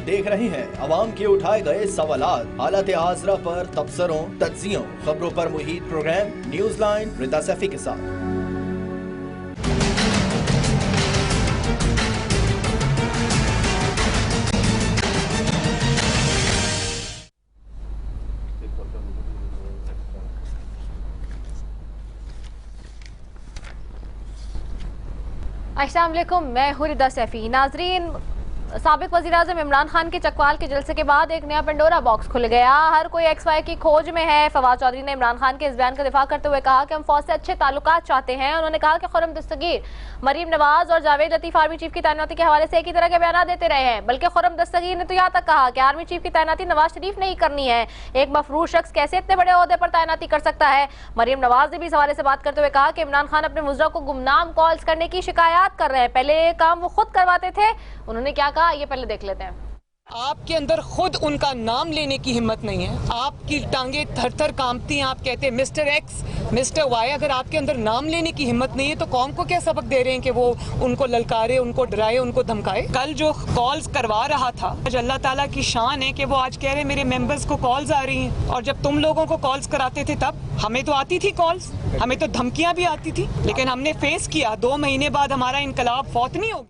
देख रहे हैं अवाम के उठाए गए सवालात, हालत आसरा पर तबसरों, तज्जियों, खबरों पर मुहित प्रोग्राम न्यूज लाइन रिदा सैफी के साथ। अस्सलाम वालेकुम, मैं हूं रिदा सैफी। नाजरीन, साबिक वज़ीर-ए-आज़म इमरान खान के चकवाल के जलसे के बाद एक नया पंडोरा बॉक्स खुल गया। हर कोई XY की खोज में है। फवाद चौधरी ने इमरान खान के इस बयान का दिफा करते हुए कहा कि हम फौज से अच्छे ताल्लुकात चाहते हैं। उन्होंने कहा कि खुर्रम दस्तगीर, मरीम नवाज और जावेद लतीफ आर्मी चीफ की तैनाती के हवाले से एक ही तरह के बयान देते रहे हैं, बल्कि खुर्रम दस्तगीर ने तो यहाँ तक कहा कि आर्मी चीफ की तैनाती नवाज शरीफ ने ही करनी है। एक मफरूज शख्स कैसे इतने बड़े ओहदे पर तैनाती कर सकता है। मरीम नवाज ने भी इस हवाले से बात करते हुए कहा कि इमरान खान अपने मुजरा को गुमनाम कॉल्स करने की शिकायत कर रहे हैं, पहले ये काम वो खुद करवाते थे। उन्होंने क्या कहा, ये पहले देख लेते हैं। आपके अंदर खुद उनका नाम लेने की हिम्मत नहीं है, आपकी टांगे थर थर कांपती हैं। आप कहते हैं मिस्टर एक्स, मिस्टर वाई। अगर आपके अंदर नाम लेने की हिम्मत नहीं है तो कौम को क्या सबक दे रहे हैं कि वो उनको ललकारे, उनको डराए, उनको धमकाए। कल जो कॉल्स करवा रहा था, आज अल्लाह ताला की शान है कि वो आज कह रहे हैं मेरे मेंबर्स को कॉल्स आ रही हैं। और जब तुम लोगों को कॉल्स कराते थे तब हमें तो आती थी कॉल्स, हमें तो धमकियां भी आती थी, लेकिन हमने फेस किया। 2 महीने बाद हमारा इनकलाब फौत नहीं होगा।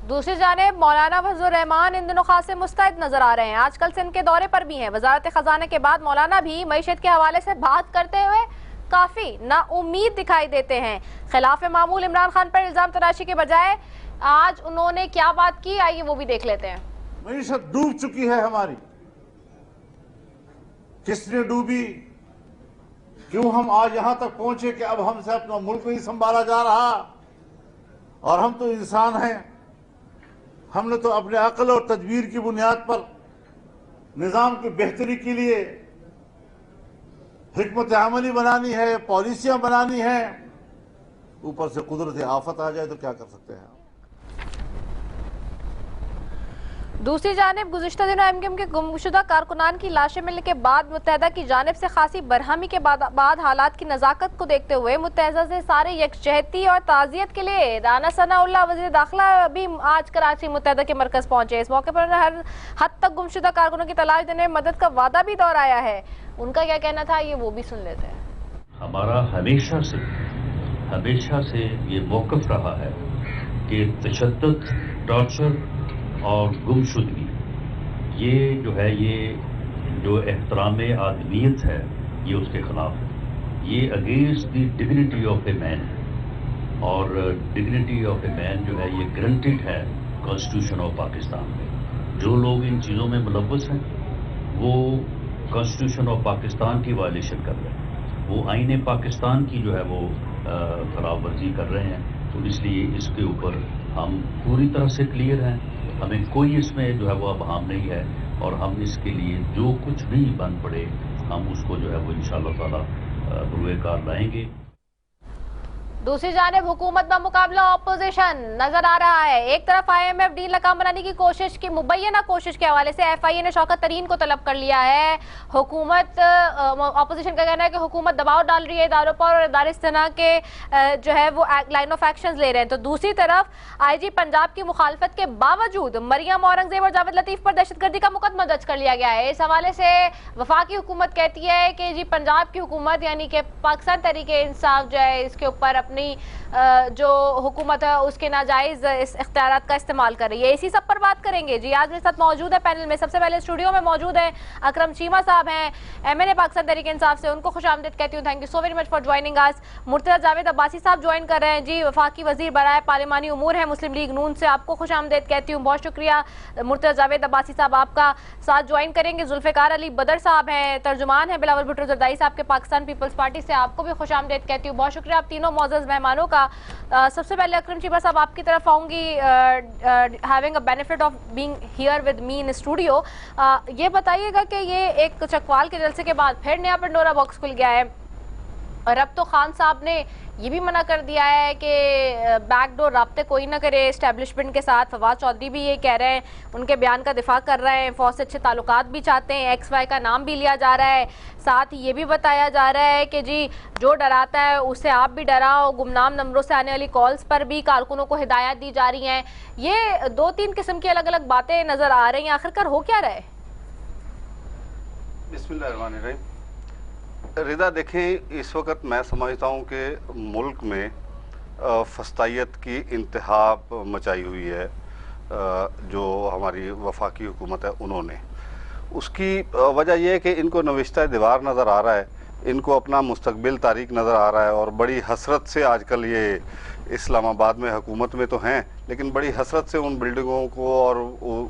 दूसरी जानिब मौलाना फजलुर रहमान इन दिनों खासे मुस्तैद नजर आ रहे हैं। आजकल सिंध के दौरे पर भी हैं। वजारत खजाना के बाद मौलाना भी मईशत के हवाले से बात करते हुए काफी नाउम्मीद दिखाई देते हैं। खिलाफ मामूल इमरान खान पर इल्जाम तराशी के बजाय आज उन्होंने क्या बात की, आइए वो भी देख लेते हैं। मईशत डूब चुकी है हमारी, किसने डूबी, क्यों हम आज यहां तक पहुंचे कि अब हमसे अपना मुल्क नहीं संभाला जा रहा। और हम तो इंसान हैं, हमने तो अपने अक्ल और तदबीर की बुनियाद पर निज़ाम की बेहतरी के लिए हिकमत अमली बनानी है, पॉलिसियां बनानी है। ऊपर से कुदरत आफत आ जाए तो क्या कर सकते हैं। दूसरी जानिब गुज़िश्ता दिनों MKM के गुमशुदा कारकुनान की लाशें मिलने के बाद मुत्तहदा की जानिब से खासी बरहमी के बाद हालात की नज़ाकत को देखते हुए मुत्तहदा से सारे यकजहती और ताज़ियत के लिए राना सनाउल्लाह वज़ीर दाखिला भी आज कराची मुत्तहदा के मरकज़ पहुंचे। इस मौके पर हर हद तक गुमशुदा कारकुनों की तलाश देने में मदद का वादा भी दोहराया है। उनका क्या कहना था, ये वो भी सुन लेते हैं। हमारा हमेशा से ये मौक़िफ़ रहा है कि तशद्दुद, टॉर्चर और गुमशुदगी, ये जो है, ये जो एहतराम आदमियत है, ये उसके ख़िलाफ़ है। ये against the dignity of a man है। और डिग्निटी ऑफ ए मैन जो है ये गारंटेड है कॉन्स्टिट्यूशन ऑफ पाकिस्तान में। जो लोग इन चीज़ों में मुलव्वस हैं वो कॉन्स्टिट्यूशन ऑफ पाकिस्तान की वायलेशन कर रहे हैं, वो आईन पाकिस्तान की जो है वो खिलाफ वर्जी कर रहे हैं। तो इसलिए इसके ऊपर हम पूरी तरह से क्लियर हैं, हमें कोई इसमें जो है वो अबहम नहीं है। और हम इसके लिए जो कुछ भी बन पड़े हम उसको जो है वो इंशाअल्लाह ताला बुरे कार लाएंगे। दूसरी जानिब हुकूमत का मुकाबला ऑपोजिशन नजर आ रहा है। एक तरफ IMF डील नाकाम बनाने की कोशिश की मुबैना कोशिश के हवाले से FIA ने शौकत तरीन को तलब कर लिया है। हुकूमत ऑपोजिशन का कहना है कि हुकूमत दबाव डाल रही है इदारों पर और इदारे इस तरह के जो है वो लाइन ऑफ एक्शन ले रहे हैं। तो दूसरी तरफ IG पंजाब की मुखालफत के बावजूद मरियम औरंगजेब और जावेद लतीफ पर दहशतगर्दी का मुकदमा दर्ज कर लिया गया है। इस हवाले से वफाकी हुकूमत कहती है कि जी पंजाब की हुकूमत यानी कि पाकिस्तान तहरीक इंसाफ जो है इसके ऊपर अपनी जो हुकूमत है उसके नाजायज इस इख्तियारात का इस्तेमाल कर रही है। इसी सब पर बात करेंगे जी। आज मेरे साथ मौजूद है पैनल में, सबसे पहले स्टूडियो में मौजूद है अकरम चीमा साहब हैं MNA पाकिस्तान तहरीक इंसाफ से, उनको खुशामदीद कहती हूँ। Thank you so very much for joining us. Murtaza Javed Abbasi साहब ज्वाइन कर रहे हैं जी, वफाकी वजीर बराए पार्लिमानी उमूर है मुस्लिम लीग नून से, आपको खुशामदीद कहती हूँ। बहुत शुक्रिया मुर्तज़ा जावेद अब्बासी साहब, आपका साथ ज्वाइन करेंगे जुल्फ़िकार अली बदर साहब हैं, तर्जुमान हैं बिलावल भुट्टो ज़रदारी साहब के पाकिस्तान पीपल्स पार्टी से, आपको भी खुशामदीद कहती हूँ। बहुत शुक्रिया आप तीनों मौजूद मेहमानों का। सबसे पहले अकरम चीमा साहब आपकी तरफ आऊंगी, having a benefit of being here with me in studio. ये बताइएगा कि ये एक चकवाल के जलसे के बाद फिर नया पंडोरा बॉक्स खुल गया है और अब तो खान साहब ने ये भी मना कर दिया है कि बैकडोर राब्ते कोई ना करे एस्टेब्लिशमेंट के साथ। फवाद चौधरी भी ये कह रहे हैं, उनके बयान का दिफा कर रहे हैं, फौज से अच्छे ताल्लुकात भी चाहते हैं, XY का नाम भी लिया जा रहा है। साथ ही ये भी बताया जा रहा है कि जी जो डराता है उससे आप भी डराओ, गुमनाम नंबरों से आने वाली कॉल्स पर भी कारकुनों को हिदायत दी जा रही हैं। ये 2-3 किस्म की अलग अलग बातें नजर आ रही हैं, आखिरकार हो क्या रहा है? बिस्मिल्लाहिर्रहमानिर्रहीम। रिदा, देखें, इस वक्त मैं समझता हूँ कि मुल्क में फस्तायत की इंतहा मचाई हुई है जो हमारी वफाकी हुकूमत है उन्होंने। उसकी वजह यह है कि इनको नविश्ता दीवार नज़र आ रहा है, इनको अपना मुस्तकबिल तारीक नज़र आ रहा है, और बड़ी हसरत से आजकल ये इस्लामाबाद में हुकूमत में तो हैं, लेकिन बड़ी हसरत से उन बिल्डिंगों को और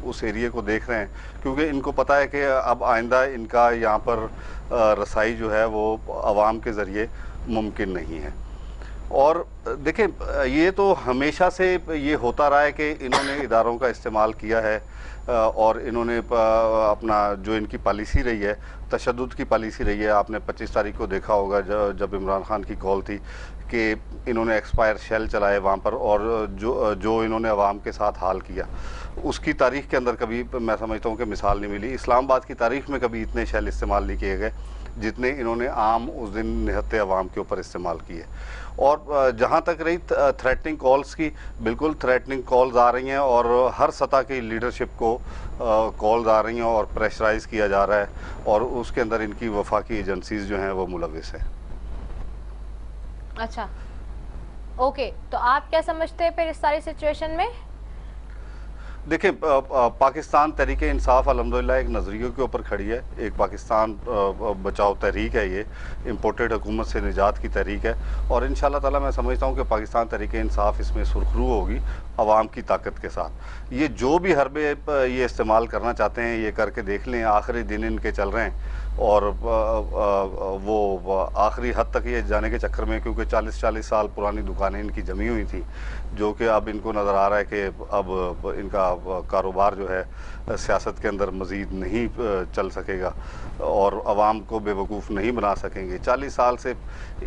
उस एरिए को देख रहे हैं, क्योंकि इनको पता है कि अब आइंदा इनका यहाँ पर रसाई जो है वो आवाम के ज़रिए मुमकिन नहीं है। और देखें, ये तो हमेशा से ये होता रहा है कि इन्होंने इदारों का इस्तेमाल किया है, और इन्होंने अपना जो इनकी पॉलिसी रही है, तशद्दुद की पॉलिसी रही है। आपने 25 तारीख को देखा होगा जब इमरान खान की कॉल थी कि इन्होंने एक्सपायर शेल चलाए वहाँ पर, और जो इन्होंने अवाम के साथ हाल किया उसकी तारीख़ के अंदर कभी मैं समझता हूँ कि मिसाल नहीं मिली। इस्लामाबाद की तारीख़ में कभी इतने शेल इस्तेमाल नहीं किए गए जितने इन्होंने आम उस दिन निहत्ते अवाम के ऊपर इस्तेमाल किए। और जहाँ तक रही थ्रेटनिंग कॉल्स की, बिल्कुल थ्रेटनिंग कॉल्स आ रही हैं और हर सतह की लीडरशिप को कॉल्स आ रही हैं और प्रेशराइज़ किया जा रहा है, और उसके अंदर इनकी वफाकी एजेंसीज जो हैं वो मुलविस हैं। अच्छा, ओके, तो आप क्या समझते हैं फिर इस सारी सिचुएशन में? देखिए, पाकिस्तान तहरीक इंसाफ अल्हम्दुलिल्लाह एक नज़रियों के ऊपर खड़ी है। एक पाकिस्तान बचाओ तहरीक है, ये इम्पोर्टेड हुकूमत से निजात की तहरीक है, और इंशाअल्लाह ताला मैं समझता हूँ कि पाकिस्तान तहरीक इंसाफ इसमें सुरखरू होगी आवाम की ताकत के साथ। ये जो भी हरबे ये इस्तेमाल करना चाहते हैं ये करके देख लें, आखिरी दिन इनके चल रहे हैं, और वो आखिरी हद तक ये जाने के चक्कर में, क्योंकि 40-40 साल पुरानी दुकानें इनकी जमी हुई थी, जो कि अब इनको नज़र आ रहा है कि अब इनका कारोबार जो है सियासत के अंदर मज़ीद नहीं चल सकेगा और आवाम को बेवकूफ़ नहीं बना सकेंगे। 40 साल से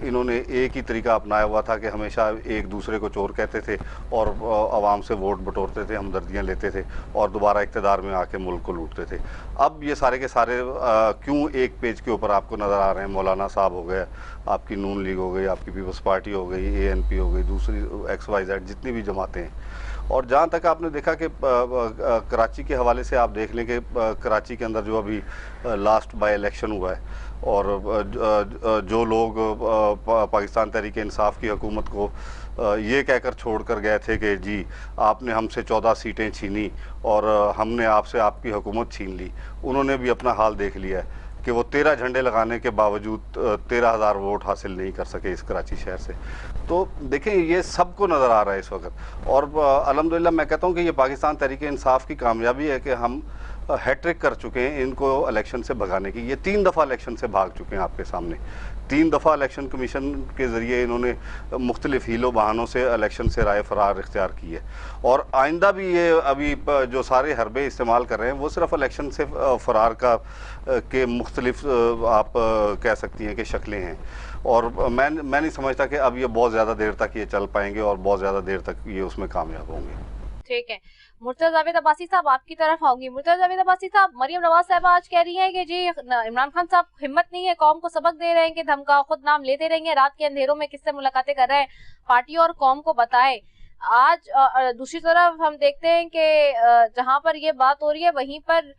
इन्होंने एक ही तरीका अपनाया हुआ था कि हमेशा एक दूसरे को चोर कहते थे और आवाम से वोट बटोरते थे, हमदर्दियाँ लेते थे और दोबारा इक़्तिदार में आके मुल्क को लूटते थे। अब ये सारे के सारे क्यों एक पेज के ऊपर आपको नज़र आ रहे हैं? मौलाना साहब हो गए, आपकी नून लीग हो गई, आपकी पीपल्स पार्टी हो गई, ANP हो गई, दूसरी XYZ जितनी भी जमातें हैं। और जहाँ तक आपने देखा कि कराची के हवाले से आप देख लें कि कराची के अंदर जो अभी लास्ट बाय इलेक्शन हुआ है, और जो लोग पाकिस्तान तहरीक इंसाफ की हुकूमत को ये कहकर छोड़ कर गए थे कि जी आपने हमसे 14 सीटें छीनी और हमने आपसे आपकी हुकूमत छीन ली, उन्होंने भी अपना हाल देख लिया है कि वो 13 झंडे लगाने के बावजूद 13,000 वोट हासिल नहीं कर सके इस कराची शहर से। तो देखें, ये सबको नज़र आ रहा है इस वक्त, और अल्हम्दुलिल्लाह मैं कहता हूँ कि ये पाकिस्तान तहरीक इंसाफ की कामयाबी है कि हम हैट्रिक कर चुके हैं इनको इलेक्शन से भगाने की। ये 3 दफ़ा इलेक्शन से भाग चुके हैं आपके सामने। 3 दफ़ा इलेक्शन कमीशन के ज़रिए इन्होंने मुख्तलिफ हीलो बहानों से इलेक्शन से राय फरार इख्तियार की है, और आइंदा भी ये अभी जो सारे हरबे इस्तेमाल कर रहे हैं वो सिर्फ इलेक्शन से फरार का के मुख्तलिफ आप कह सकती हैं कि शक्लें हैं। और मैं नहीं समझता कि अब ये बहुत ज़्यादा देर तक ये चल पाएंगे और बहुत ज़्यादा देर तक ये उसमें कामयाब होंगे। ठीक है, मुर्तज़ा जावेद अब्बासी साहब आपकी तरफ आऊंगी। मुर्तज़ा जावेद अब्बासी साहब, मरियम नवाज साहब आज कह रही हैं कि जी इमरान खान साहब हिम्मत नहीं है, कौम को सबक दे रहे हैं कि धमका खुद नाम लेते रहेंगे, रात के अंधेरों में किससे मुलाकातें कर रहे हैं, पार्टी और कौम को बताएं। आज दूसरी तरफ हम देखते हैं कि जहां पर ये बात हो रही है वहीं पर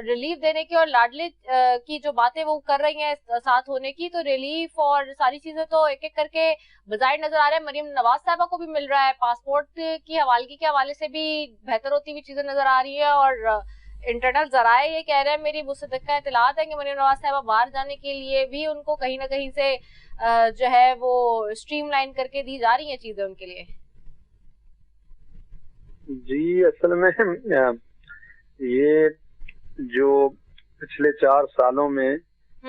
रिलीफ देने की और लाडली की जो बातें वो कर रही हैं साथ होने की, तो रिलीफ और सारी चीजें तो एक एक करके बजाय नजर आ रहे हैं। मरियम नवाज साहबा को भी मिल रहा है, पासपोर्ट की हवालगी के हवाले से भी बेहतर होती हुई चीजें नजर आ रही है, और इंटरनल जराए ये कह रहे हैं, मेरी मुसद्दक़ा इत्तलात है कि मरियम नवाज साहबा बाहर जाने के लिए भी उनको कहीं ना कहीं से जो है वो स्ट्रीमलाइन करके दी जा रही है चीजें उनके लिए। जी, असल में ये जो पिछले 4 सालों में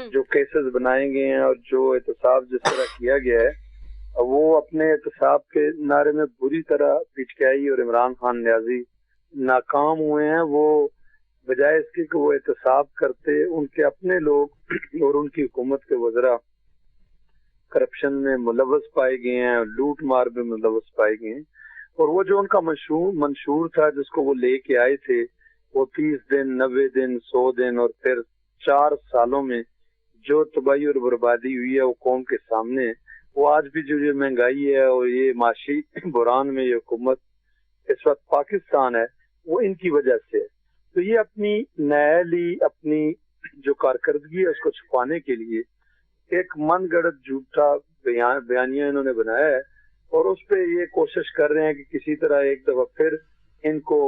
जो केसेस बनाए गए हैं और जो एहतसाब जिस तरह किया गया है, वो अपने एहतसाब के नारे में बुरी तरह पिटकाई और इमरान खान न्याजी नाकाम हुए हैं। वो बजाय इसके कि वो एहतसाब करते, उनके अपने लोग और उनकी हुकूमत के वज़रा करप्शन में मुलव्वस पाए गए हैं, लूट मार में मुलव्वस पाए गए हैं। और वो जो उनका मंशूर था जिसको वो लेके आए थे, वो 30 दिन, 90 दिन, 100 दिन और फिर 4 सालों में जो तबाही और बर्बादी हुई है वो कौम के सामने, वो आज भी जो ये महंगाई है और ये माशी बुरान में ये हुकूमत इस वक्त पाकिस्तान है, वो इनकी वजह से है। तो ये अपनी न्यायालय, अपनी जो कारकर्दगी है उसको छुपाने के लिए एक मनगढ़ंत झूठा बयानिया इन्होंने बनाया है और उस पे ये कोशिश कर रहे हैं कि किसी तरह एक दफा फिर इनको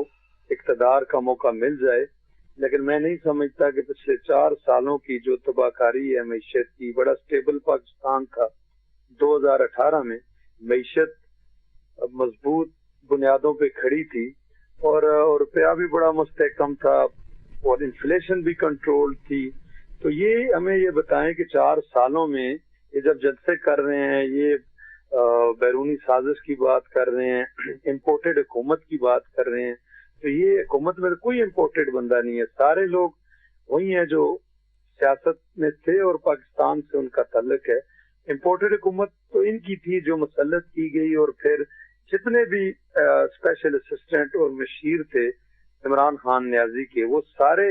इक्तदार का मौका मिल जाए। लेकिन मैं नहीं समझता कि पिछले 4 सालों की जो तबाहकारी है मईशत की, बड़ा स्टेबल पाकिस्तान था 2018 में, मईशत मजबूत बुनियादों पे खड़ी थी और रुपया भी बड़ा मुस्तहकम था और इन्फ्लेशन भी कंट्रोल थी। तो ये हमें ये बताएं कि 4 सालों में ये जब जलसे कर रहे हैं, ये बैरूनी साजिश की बात कर रहे हैं, इम्पोर्टेड हुकूमत की बात कर रहे हैं, तो ये हुकूमत में कोई इम्पोर्टेड बंदा नहीं है। सारे लोग वही हैं जो सियासत में थे और पाकिस्तान से उनका ताल्लुक है। इम्पोर्टेड हुकूमत तो इनकी थी जो मुसल्लत की गई और फिर जितने भी स्पेशल असिस्टेंट और मशीर थे इमरान खान न्याजी के, वो सारे,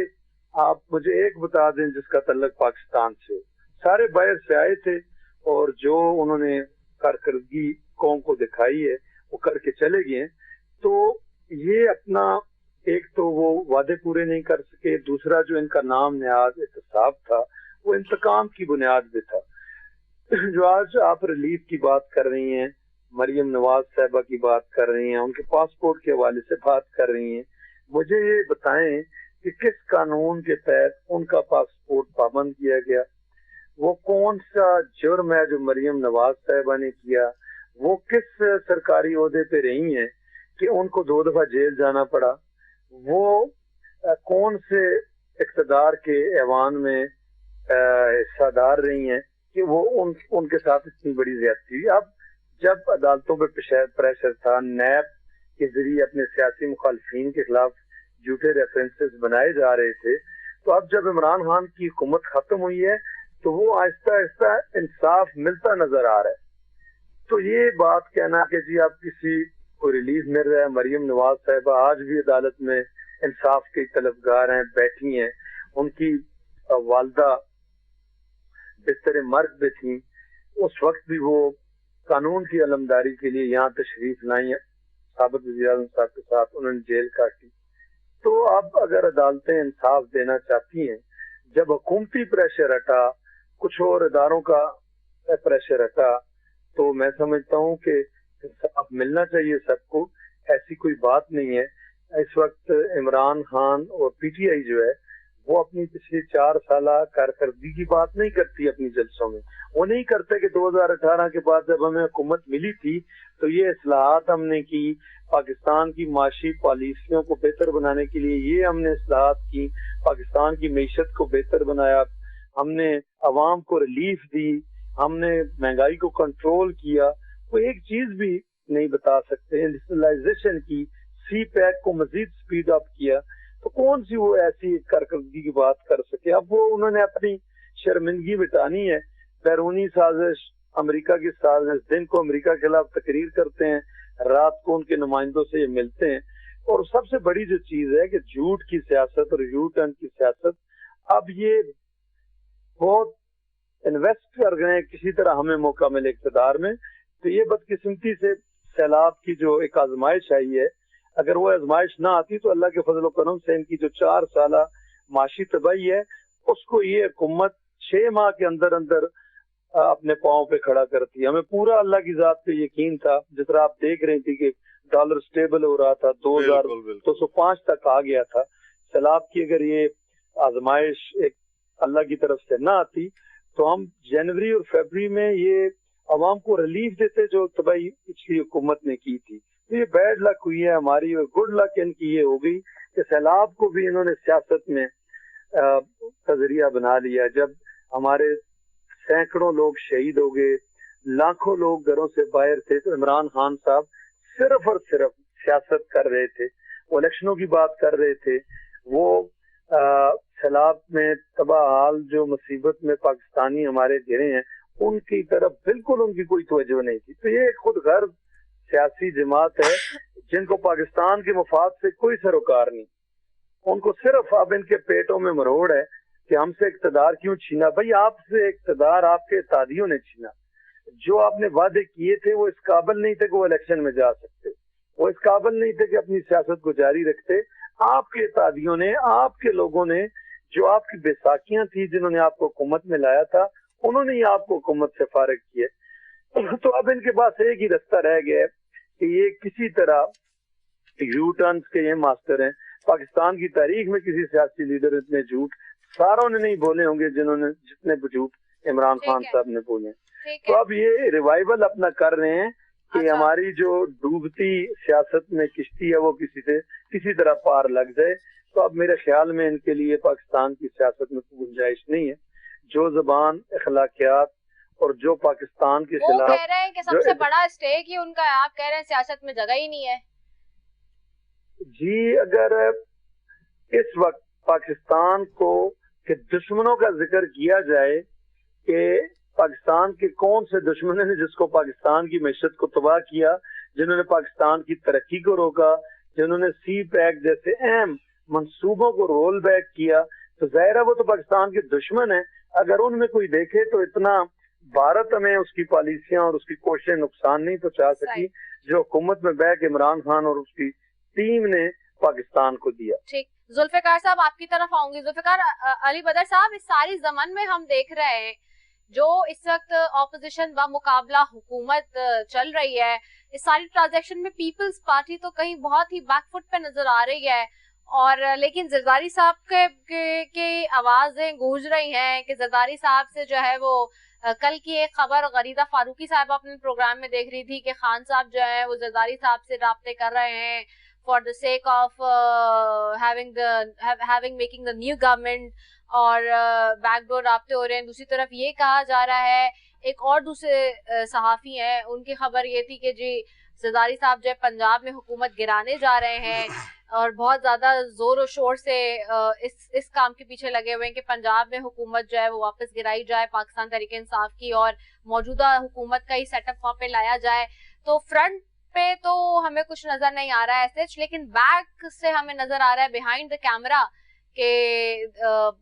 आप मुझे एक बता दें जिसका ताल्लुक पाकिस्तान से हो, सारे बाहर से आए थे और जो उन्होंने कारकर्दगी कौम को दिखाई है वो करके चले गए। तो ये अपना, एक तो वो वादे पूरे नहीं कर सके, दूसरा जो इनका नाम न्याज एहतसाब था वो इंतकाम की बुनियाद पे था। जो आज आप रिलीफ की बात कर रही हैं, मरियम नवाज साहिबा की बात कर रही हैं, उनके पासपोर्ट के हवाले से बात कर रही हैं, मुझे ये बताएं कि किस कानून के तहत उनका पासपोर्ट पाबंद किया गया, वो कौन सा जुर्म है जो मरियम नवाज साहिबा ने किया, वो किस सरकारी ओहदे पे रही हैं कि उनको 2 दफा जेल जाना पड़ा, वो कौन से इक्तदार के ऐवान में हिस्सादार रही हैं कि वो उनके साथ इतनी बड़ी ज्यादती हुई। अब जब अदालतों पे प्रेशर था, नैब के जरिए अपने सियासी मुखालफिन के खिलाफ झूठे रेफरेंसेस बनाए जा रहे थे, तो अब जब इमरान खान की हुकूमत खत्म हुई है तो वो आहिस्ता आहिस्ता इंसाफ मिलता नजर आ रहा है। तो ये बात कहना कि जी आप किसी को रिलीफ मिल रहा है, मरियम नवाज साहिबा आज भी अदालत में इंसाफ के तलबगार हैं, बैठी हैं, उनकी वालदा बिस्तर मर्ग पे थी, उस वक्त भी वो कानून की अलमदारी के लिए यहाँ तशरीफ लाई, साबिक वज़ीर-ए-आज़म साहब के साथ उन्होंने जेल काटी। तो अब अगर अदालतें इंसाफ देना चाहती हैं, जब हुकूमती प्रेशर हटा, कुछ और इदारों का प्रेशर हटा, तो मैं समझता हूँ कि इंसाफ मिलना चाहिए सबको, ऐसी कोई बात नहीं है। इस वक्त इमरान खान और पीटीआई जो है वो अपनी पिछली 4 साल कारकर्दगी की बात नहीं करती अपनी जलसों में। वो नहीं करते कि 2018 के बाद जब हमें हुकूमत मिली थी तो ये इस्लाहात हमने की, पाकिस्तान की माशी पॉलिसियों को बेहतर बनाने के लिए ये हमने इस्लाहात की, पाकिस्तान की मईशत को बेहतर बनाया, हमने अवाम को रिलीफ दी, हमने महंगाई को कंट्रोल किया। वो एक चीज भी नहीं बता सकते, इंडस्ट्रियलाइजेशन की, सी पैक को मजीद स्पीड अप किया, तो कौन सी वो ऐसी कारकर्दगी की बात कर सके। अब वो उन्होंने अपनी शर्मिंदगी मिटानी है, बैरूनी साजिश, अमेरिका की साजिश, दिन को अमेरिका के खिलाफ तकरीर करते हैं, रात को उनके नुमाइंदों से ये मिलते हैं। और सबसे बड़ी जो चीज है कि झूठ की सियासत और यू टर्न की सियासत, अब ये बहुत इन्वेस्ट कर गए हैं किसी तरह हमें मौका मिले इक़्तिदार में। तो ये बदकिस्मती से सैलाब की जो एक आजमाइश आई है, अगर वो आजमाइश ना आती तो अल्लाह के फजल करम से इनकी जो 4 साल माशी तबाही है उसको ये हुकूमत 6 माह के अंदर अंदर अपने पाँव पे खड़ा करती है। हमें पूरा अल्लाह की जात पे यकीन था, जिस तरह आप देख रहे थी कि डॉलर स्टेबल हो रहा था, 2205 तक आ गया था। सैलाब की अगर ये आजमाइश एक अल्लाह की तरफ से ना आती तो हम जनवरी और फरवरी में ये अवाम को रिलीफ देते जो तबाही पिछली हुकूमत ने की थी। तो ये बैड लक हुई है हमारी, और गुड लक इनकी ये हो गई कि सैलाब को भी इन्होंने सियासत में नजरिया बना लिया। जब हमारे सैकड़ों लोग शहीद हो गए, लाखों लोग घरों से बाहर थे, तो इमरान खान साहब सिर्फ और सिर्फ सियासत कर रहे थे, वो इलेक्शनों की बात कर रहे थे, वो सैलाब में तबाह हाल जो मुसीबत में पाकिस्तानी हमारे गिरे हैं उनकी तरफ बिल्कुल उनकी कोई तवज्जो नहीं थी। तो ये खुद गर्व सियासी जमात है जिनको पाकिस्तान के मफाद से कोई सरोकार नहीं, उनको सिर्फ अब इनके पेटों में मरोड़ है کہ ہم سے اقتدار کیوں چھینا. بھائی آپ سے اقتدار آپ کے اتحادیوں نے چھینا. جو آپ نے وعدے کیے تھے وہ اس قابل نہیں تھے کہ وہ الیکشن میں جا سکتے, وہ اس قابل نہیں تھے کہ اپنی سیاست کو جاری رکھتے. آپ کے اتحادیوں نے, آپ کے لوگوں نے, جو آپ کی بیساکیاں تھی جنہوں نے آپ کو حکومت میں لایا تھا, انہوں نے ہی آپ کو حکومت سے فارغ کیے. تو اب ان کے پاس ایک ہی رستہ رہ گیا ہے کہ یہ کسی طرح یو ٹرنز کے یہ ماسٹر ہیں. پاکستان کی تاریخ میں کسی سیاسی لیڈر اتنے جھوٹ ساروں نے نہیں بولے ہوں گے جتنے جھوٹ عمران خان صاحب نے بولے. تو اب یہ ریوائول اپنا کر رہے ہیں کہ ہماری جو ڈوبتی سیاست میں کشتی ہے وہ کسی طرح پار لگ جائے. تو اب میرے خیال میں ان کے لیے پاکستان کی سیاست میں کوئی گنجائش نہیں ہے. جو زبان, اخلاقیات اور جو پاکستان کے خلاف, وہ کہہ رہے ہیں کہ سب سے بڑا اسٹیک ہی ان کا ہے, آپ کہہ رہے ہیں سیاست میں جگہ ہی نہیں ہے. جی اگر اس وقت پاکستان کو کہ دشمنوں کا ذکر کیا جائے کہ پاکستان کے کون سے دشمن ہیں جس کو پاکستان کی معیشت کو تباہ کیا, جنہوں نے پاکستان کی ترقی کو روکا, جنہوں نے سی پیک جیسے اہم منصوبوں کو رول بیک کیا, تو ظاہر ہے وہ تو پاکستان کے دشمن ہیں. اگر ان میں کوئی دیکھے تو اتنا بھارت ہمیں اس کی پالیسیاں اور اس کی کوششیں نقصان نہیں پہنچا سکی جو حکومت میں بیک عمران خان اور اس کی ٹیم نے پاکستان کو دیا. ٹھیک, ذوالفقار صاحب آپ کی طرف آؤں گی. ذوالفقار, علی بدر صاحب, اس ساری زمن میں ہم دیکھ رہے ہیں جو اس وقت اپوزیشن و مقابلہ حکومت چل رہی ہے, اس ساری ٹرانزیکشن میں پیپلز پارٹی تو کہیں بہت ہی بیک فٹ پہ نظر آ رہی ہے, اور لیکن زرداری صاحب کے آوازیں گونج رہی ہیں کہ زرداری صاحب سے جو ہے وہ کل کی ایک خبر غریدہ فاروقی صاحب اپنے پروگرام میں دیکھ رہی تھی کہ خان صاحب جو ہے وہ زرداری صاحب سے رابطے کر رہے ہیں for the sake of making the new government, اور بیک ڈور رابطے ہو رہے ہیں. دوسری طرف یہ کہا جا رہا ہے, ایک اور دوسرے صحافی ہیں, ان کی خبر یہ تھی کہ جی زرداری صاحب جو ہے پنجاب میں حکومت گرانے جا رہے ہیں, اور بہت زیادہ زور و شور سے اس کام کے پیچھے لگے ہوئے ہیں کہ پنجاب میں حکومت جو ہے وہ واپس گرائی جائے پاکستان تحریک انصاف کی, اور موجودہ حکومت کا ہی سیٹ اپ وہاں پہ لایا جائے. تو فرنٹ پہ تو ہمیں کچھ نظر نہیں آ رہا ہے ایسے, لیکن بیک سے ہمیں نظر آ رہا ہے بیہائنڈ دا کیمرا کہ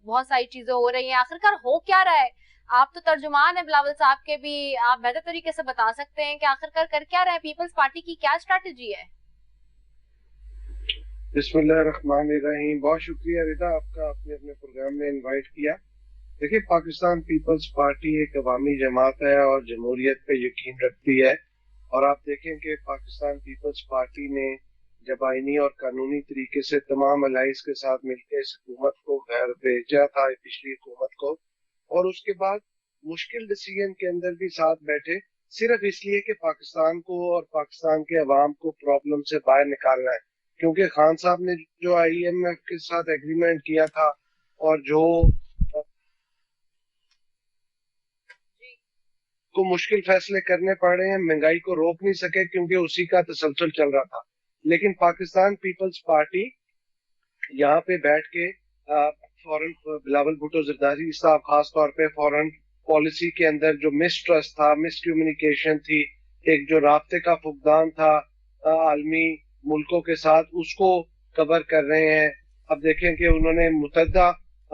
بہت ساری چیزیں ہو رہی ہیں. آخرکار ہو کیا رہا ہے؟ آپ تو ترجمان ہیں بلاول صاحب کے بھی, آپ بہتر طریقے سے بتا سکتے ہیں کہ آخرکار کر کیا رہے ہیں, پیپلز پارٹی کی کیا اسٹریٹجی ہے؟ بسم اللہ الرحمن الرحیم. بہت شکریہ رضا آپ کا, آپ نے اپنے پروگرام میں انوائٹ کیا. دیکھیں, پاکستان پیپلز پارٹی ایک عوامی جماعت ہے اور جمہوریت پہ یقین رکھتی ہے, اور آپ دیکھیں کہ پاکستان پیپلز پارٹی نے جب آئینی اور قانونی طریقے سے تمام الائنس کے ساتھ مل کے اس حکومت کو گھر بھیجا تھا, پچھلی حکومت کو, اور اس کے بعد مشکل ڈیسیژن کے اندر بھی ساتھ بیٹھے, صرف اس لیے کہ پاکستان کو اور پاکستان کے عوام کو پرابلم سے باہر نکالنا ہے. کیونکہ خان صاحب نے جو IMF کے ساتھ ایگریمنٹ کیا تھا اور جو کو مشکل فیصلے کرنے پڑ رہے ہیں, مہنگائی کو روک نہیں سکے کیونکہ اسی کا تسلسل چل رہا تھا. لیکن پاکستان پیپلز پارٹی یہاں پہ بیٹھ کے فورن بلاول بھٹو زرداری صاحب خاص طور پہ فورن پالیسی کے اندر جو مس ٹرسٹ تھا, مس کمیونیکیشن تھی, ایک جو رابطے کا فقدان تھا عالمی ملکوں کے ساتھ, اس کو کور کر رہے ہیں. اب دیکھیں کہ انہوں نے متعدد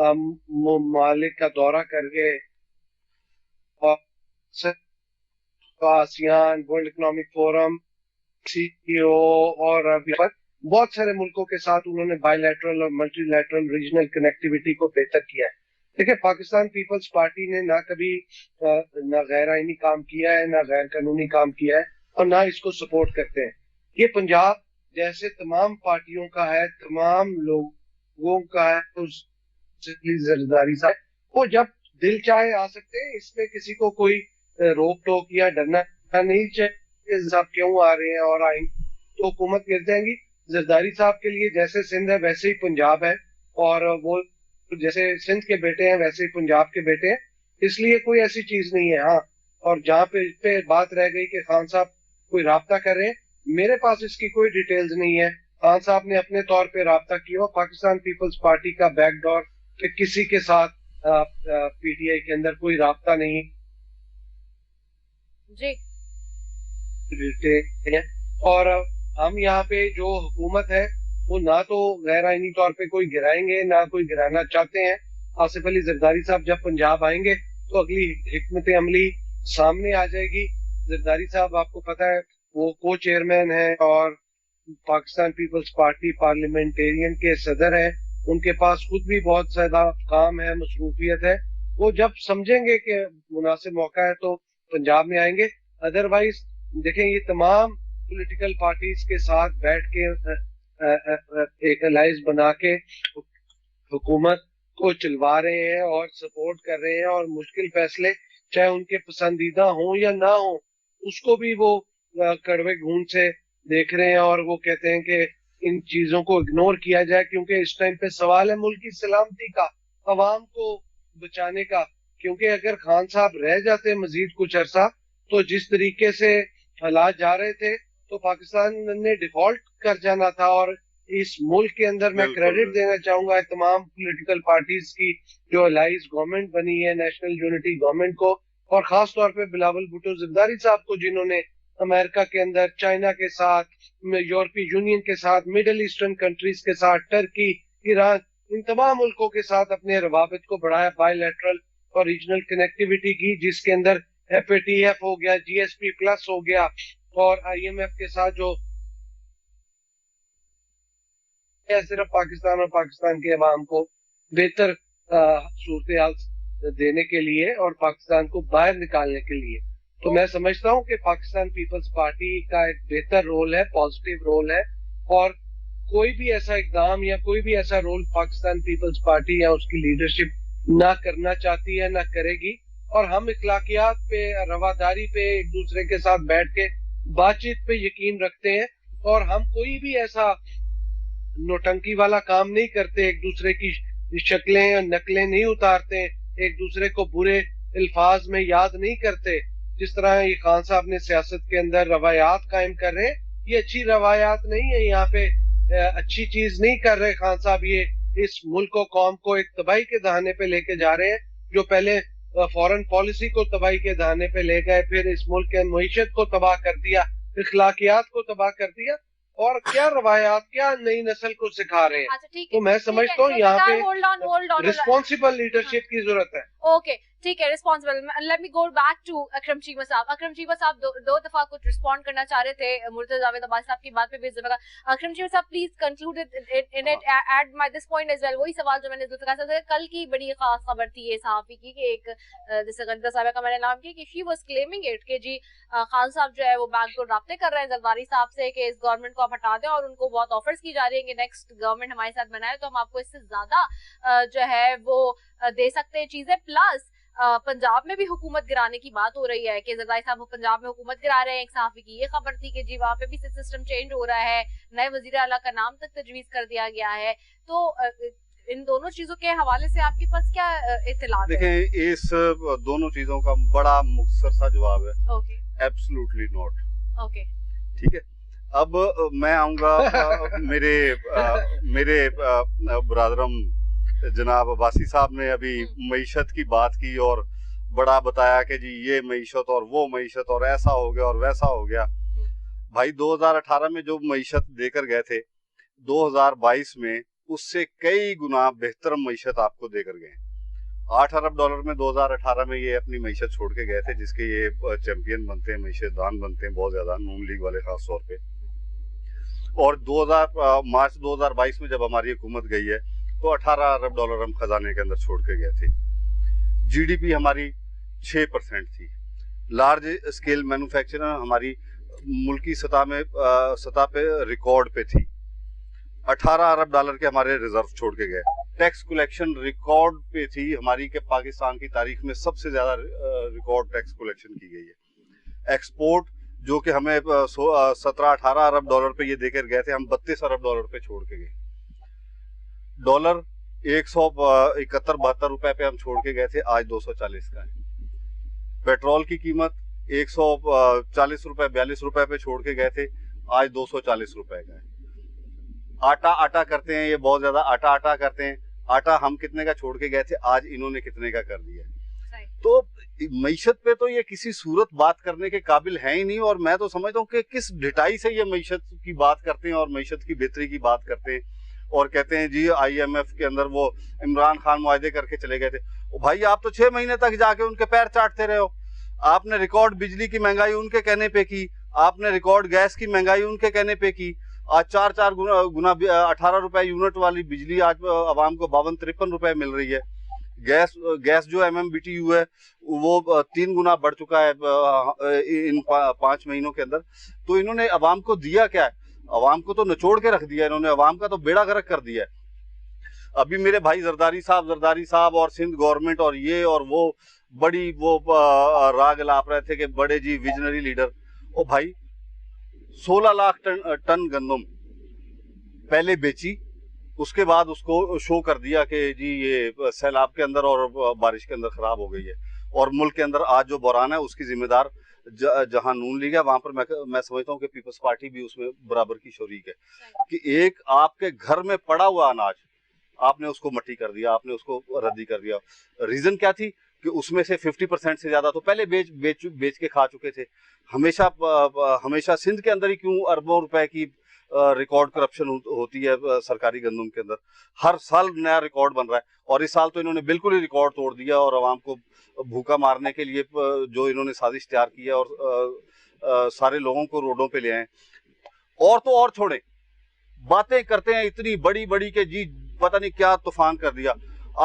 ممالک کا دورہ کر کے ASEAN, world economic forum, CEO اور بہت سارے ملکوں کے ساتھ انہوں نے بائی لیٹرل اور ملٹی لیٹرل ریجنل کنیکٹیویٹی کو بہتر کیا ہے. دیکھیں, پاکستان پیپلز پارٹی نے نہ کبھی نہ غیر آئینی کام کیا ہے, نہ غیر قانونی کام کیا ہے, اور نہ اس کو سپورٹ کرتے ہیں. یہ پنجاب جیسے تمام پارٹیوں کا ہے, تمام لوگوں کا ہے. زرداری صاحب وہ جب دل چاہے آ سکتے ہیں, اس میں کسی کو کوئی روک ٹوک یا ڈرنا نہیں چاہیے. صاحب کیوں آ رہے ہیں اور آئیں تو حکومت گر جائیں گی. زرداری صاحب کے لیے جیسے سندھ ہے ویسے ہی پنجاب ہے, اور وہ جیسے سندھ کے بیٹے ہیں ویسے ہی پنجاب کے بیٹے ہیں, اس لیے کوئی ایسی چیز نہیں ہے. ہاں, اور جہاں پہ بات رہ گئی کہ خان صاحب کوئی رابطہ کر رہے ہیں, میرے پاس اس کی کوئی ڈیٹیلز نہیں ہے. خان صاحب نے اپنے طور پہ رابطہ کیا, پاکستان پیپلز پارٹی کا بیک ڈور کہ کسی کے ساتھ PTI کے اندر کوئی رابطہ نہیں جی. اور ہم یہاں پہ جو حکومت ہے وہ نہ تو غیر آئینی طور پہ کوئی گرائیں گے, نہ کوئی گرانا چاہتے ہیں. आसिफ अली जरदारी साहब जब पंजाब आएंगे तो अगली हिकमत अमली सामने आ जाएगी। जरदारी साहब आपको पता है वो को चेयरमैन है और पाकिस्तान पीपल्स पार्टी पार्लियामेंटेरियन के सदर हैं। उनके पास खुद भी बहुत ज्यादा काम है, मसरूफियत है। वो जब समझेंगे कि मुनासिब मौका है तो पंजाब में आएंगे। अदरवाइज देखें ये तमाम पॉलिटिकल पार्टीज के साथ बैठ के एक अलायंस बना के हुकूमत को चलवा रहे हैं और सपोर्ट कर रहे हैं, और मुश्किल फैसले चाहे उनके पसंदीदा हों या ना हो उसको भी वो कड़वे घून से देख रहे हैं, और वो कहते हैं कि इन चीजों को इग्नोर किया जाए, क्योंकि इस टाइम पे सवाल है मुल्क की सलामती का, अवाम को बचाने का। क्योंकि अगर खान साहब रह जाते मजीद कुछ अरसा तो जिस तरीके से हालात जा रहे थे तो पाकिस्तान ने डिफॉल्ट कर जाना था। और इस मुल्क के अंदर मैं क्रेडिट देना चाहूंगा तमाम पॉलिटिकल पार्टीज की जो अलाइज गवर्नमेंट बनी है, नेशनल यूनिटी गवर्नमेंट को, और खास तौर पे बिलावल भुट्टो जरदारी साहब को, जिन्होंने अमेरिका के अंदर, चाइना के साथ, यूरोपीय यूनियन के साथ, मिडिल ईस्टर्न कंट्रीज के साथ, टर्की, ईरान, इन तमाम मुल्कों के साथ अपने रवाबित को बढ़ाया, बायलैटरल और रीजनल कनेक्टिविटी की, जिसके अंदर FATF हो गया, GSP प्लस हो गया, और IMF के साथ जो सिर्फ पाकिस्तान और पाकिस्तान के अवाम को बेहतर सूरत हाल देने के लिए और पाकिस्तान को बाहर निकालने के लिए। तो मैं समझता हूं कि पाकिस्तान पीपल्स पार्टी का एक बेहतर रोल है, पॉजिटिव रोल है, और कोई भी ऐसा इकदाम या कोई भी ऐसा रोल पाकिस्तान पीपल्स पार्टी या उसकी लीडरशिप ना करना चाहती है, ना करेगी। और हम इखलाकियात पे, रवादारी पे, एक दूसरे के साथ बैठ के बातचीत पे यकीन रखते हैं, और हम कोई भी ऐसा नोटंकी वाला काम नहीं करते, एक दूसरे की शक्लें और नकलें नहीं उतारते, एक दूसरे को बुरे अल्फाज में याद नहीं करते। जिस तरह ये खान साहब ने सियासत के अंदर रवायात कायम कर रहे हैं, ये अच्छी रवायात नहीं है, यहाँ पे अच्छी चीज नहीं कर रहे खान साहब। ये इस मुल्क को, कौम को एक तबाही के दहाने पे लेके जा रहे हैं। जो पहले फॉरेन पॉलिसी को तबाही के दहाने पे ले गए, फिर इस मुल्क के मईशत को तबाह कर दिया, इखलाकियात को तबाह कर दिया, और क्या रवायात, क्या नई नस्ल को सिखा रहे हैं। अच्छा, ठीक है, तो मैं समझता हूँ यहाँ पे होल्ड ऑन रिस्पॉन्सिबल लीडरशिप की जरूरत है। ओके, ठीक है, responsible. Let me go back to Akram Cheema साहब। अकरम चीमा साहब दो दफा कुछ रिस्पॉन्ड करना चाह रहे थे मुर्तजा जावेद अब्बासी साहब की बात पे भी। Akram Cheema sahab please conclude in it at my this point as well. वही सवाल जो मैंने जुल्फिकार साहब से, कल की बड़ी खास खबर थी ये सहाफी की कि एक जैसे गंदा साहब का मैंने नाम किया कि शी वाज क्लेमिंग इट कि जी खान साहब जो है वो बैकडोर राब्ते कर रहे हैं जरदारी साहब से कि इस गवर्नमेंट को आप हटा दें, और उनको बहुत ऑफर्स की जा रही है कि नेक्स्ट गवर्नमेंट हमारे साथ बनाए तो हम आपको इससे ज्यादा जो है वो दे सकते हैं चीजें। प्लस पंजाब में भी हुकूमत गिराने की बात हो रही है कि जरदारी साहब पंजाब में हुकूमत गिरा रहे हैं। एक सहाफी की ये खबर थी कि जी वहाँ पे भी सिस्टम चेंज हो रहा है, नए वजीर आला का नाम तक तजवीज कर दिया गया है। तो इन दोनों चीजों के हवाले से आपके पास क्या इत्तलात है? देखें, इस दोनों चीजों का बड़ा मुख्तसर सा जवाब है, ओके, एब्सोल्युटली नॉट। ओके, ठीक है। अब मैं आऊंगा मेरे ब्रादरम जनाब अब्बासी साहब ने अभी मईशत की बात की और बड़ा बताया कि जी ये मईशत और वो मईशत और ऐसा हो गया और वैसा हो गया। भाई 2018 में जो मईशत देकर गए थे, 2022 में उससे कई गुना बेहतर मईशत आपको देकर गए। 8 अरब डॉलर में 2018 में ये अपनी मईशत छोड़ के गए थे, जिसके ये चैंपियन बनते हैं, मईशतदान बनते हैं बहुत ज्यादा, नून लीग वाले खास तौर पे। और मार्च 2022 में जब हमारी हुकूमत गई है तो 18 अरब डॉलर हम खजाने के अंदर छोड़ के गए थे। GDP हमारी 6% थी। लार्ज स्केल मैन्युफैक्चरिंग हमारी मुल्की सतह पे रिकॉर्ड पे थी। 18 अरब डॉलर के हमारे रिजर्व छोड़ के गए। टैक्स कलेक्शन रिकॉर्ड पे थी हमारी के पाकिस्तान की तारीख में सबसे ज्यादा रिकॉर्ड टैक्स कलेक्शन की गई है। एक्सपोर्ट जो कि हमें 17-18 अरब डॉलर पे ये देकर गए थे, हम 32 अरब डॉलर पे छोड़ के गए। डॉलर 171-72 रुपए पे हम छोड़ के गए थे, आज 240 का है। पेट्रोल की कीमत 140 रुपए 42 रुपए पे छोड़ के गए थे, आज 240 रुपए का है। आटा करते हैं, ये बहुत ज्यादा आटा करते हैं। आटा हम कितने का छोड़ के गए थे, आज इन्होंने कितने का कर दिया है। तो मईशत पे तो ये किसी सूरत बात करने के काबिल है ही नहीं। और मैं तो समझता हूँ कि किस ढिठाई से ये मईशत की बात करते हैं और मईशत की बेहतरी की बात करते हैं। اور کہتے ہیں جی IMF کے اندر وہ عمران خان معاہدے کر کے چلے گئے تھے. بھائی آپ تو 6 مہینے تک جا کے ان کے پیر چاٹتے رہے ہو. آپ نے ریکارڈ بجلی کی مہنگائی ان کے کہنے پہ کی, آپ نے ریکارڈ گیس کی مہنگائی ان کے کہنے پہ کی. آج 4 گنا 18 روپے یونٹ والی بجلی آج عوام کو 52-53 روپے مل رہی ہے. گیس جو MMBTU ہے وہ 3 گنا بڑھ چکا ہے ان 5 مہینوں کے اندر. تو انہوں نے عوام کو دیا کیا ہے؟ عوام کو تو نچوڑ کے رکھ دیا انہوں نے, عوام کا تو بیڑا غرق کر دیا ہے. ابھی میرے بھائی زرداری صاحب اور سندھ گورنمنٹ اور یہ اور وہ بڑی وہ راگ لاپ رہے تھے کہ بڑے جی ویژنری لیڈر. او بھائی 16 لاکھ ٹن گندم پہلے بیچی, اس کے بعد اس کو شو کر دیا کہ جی یہ سیلاب کے اندر اور بارش کے اندر خراب ہو گئی ہے. اور ملک کے اندر آج جو بحران ہے اس کی ذمہ دار جہاں نون لیگ ہے وہاں پر میں سمجھتا ہوں کہ پیپلز پارٹی بھی اس میں برابر کی شریک ہے. کہ ایک آپ کے گھر میں پڑا ہوا اناج آپ نے اس کو مٹی کر دیا, آپ نے اس کو ردی کر دیا. ریزن کیا تھی کہ اس میں سے 50% سے زیادہ تو پہلے بیچ کے کھا چکے تھے. ہمیشہ سندھ کے اندر ہی کیوں اربوں روپے کی ریکارڈ کرپشن ہوتی ہے سرکاری گندم کے اندر. ہر سال نیا ریکارڈ بن رہا ہے اور اس سال تو انہوں نے بالکل ہی ریکارڈ توڑ دیا اور عوام کو بھوکا مارنے کے لیے جو انہوں نے سازش تیار کی ہے اور سارے لوگوں کو روڈوں پہ لے آئے. اور تو اور چھوڑیں, باتیں کرتے ہیں اتنی بڑی بڑی کہ جی پتہ نہیں کیا طوفان کر دیا.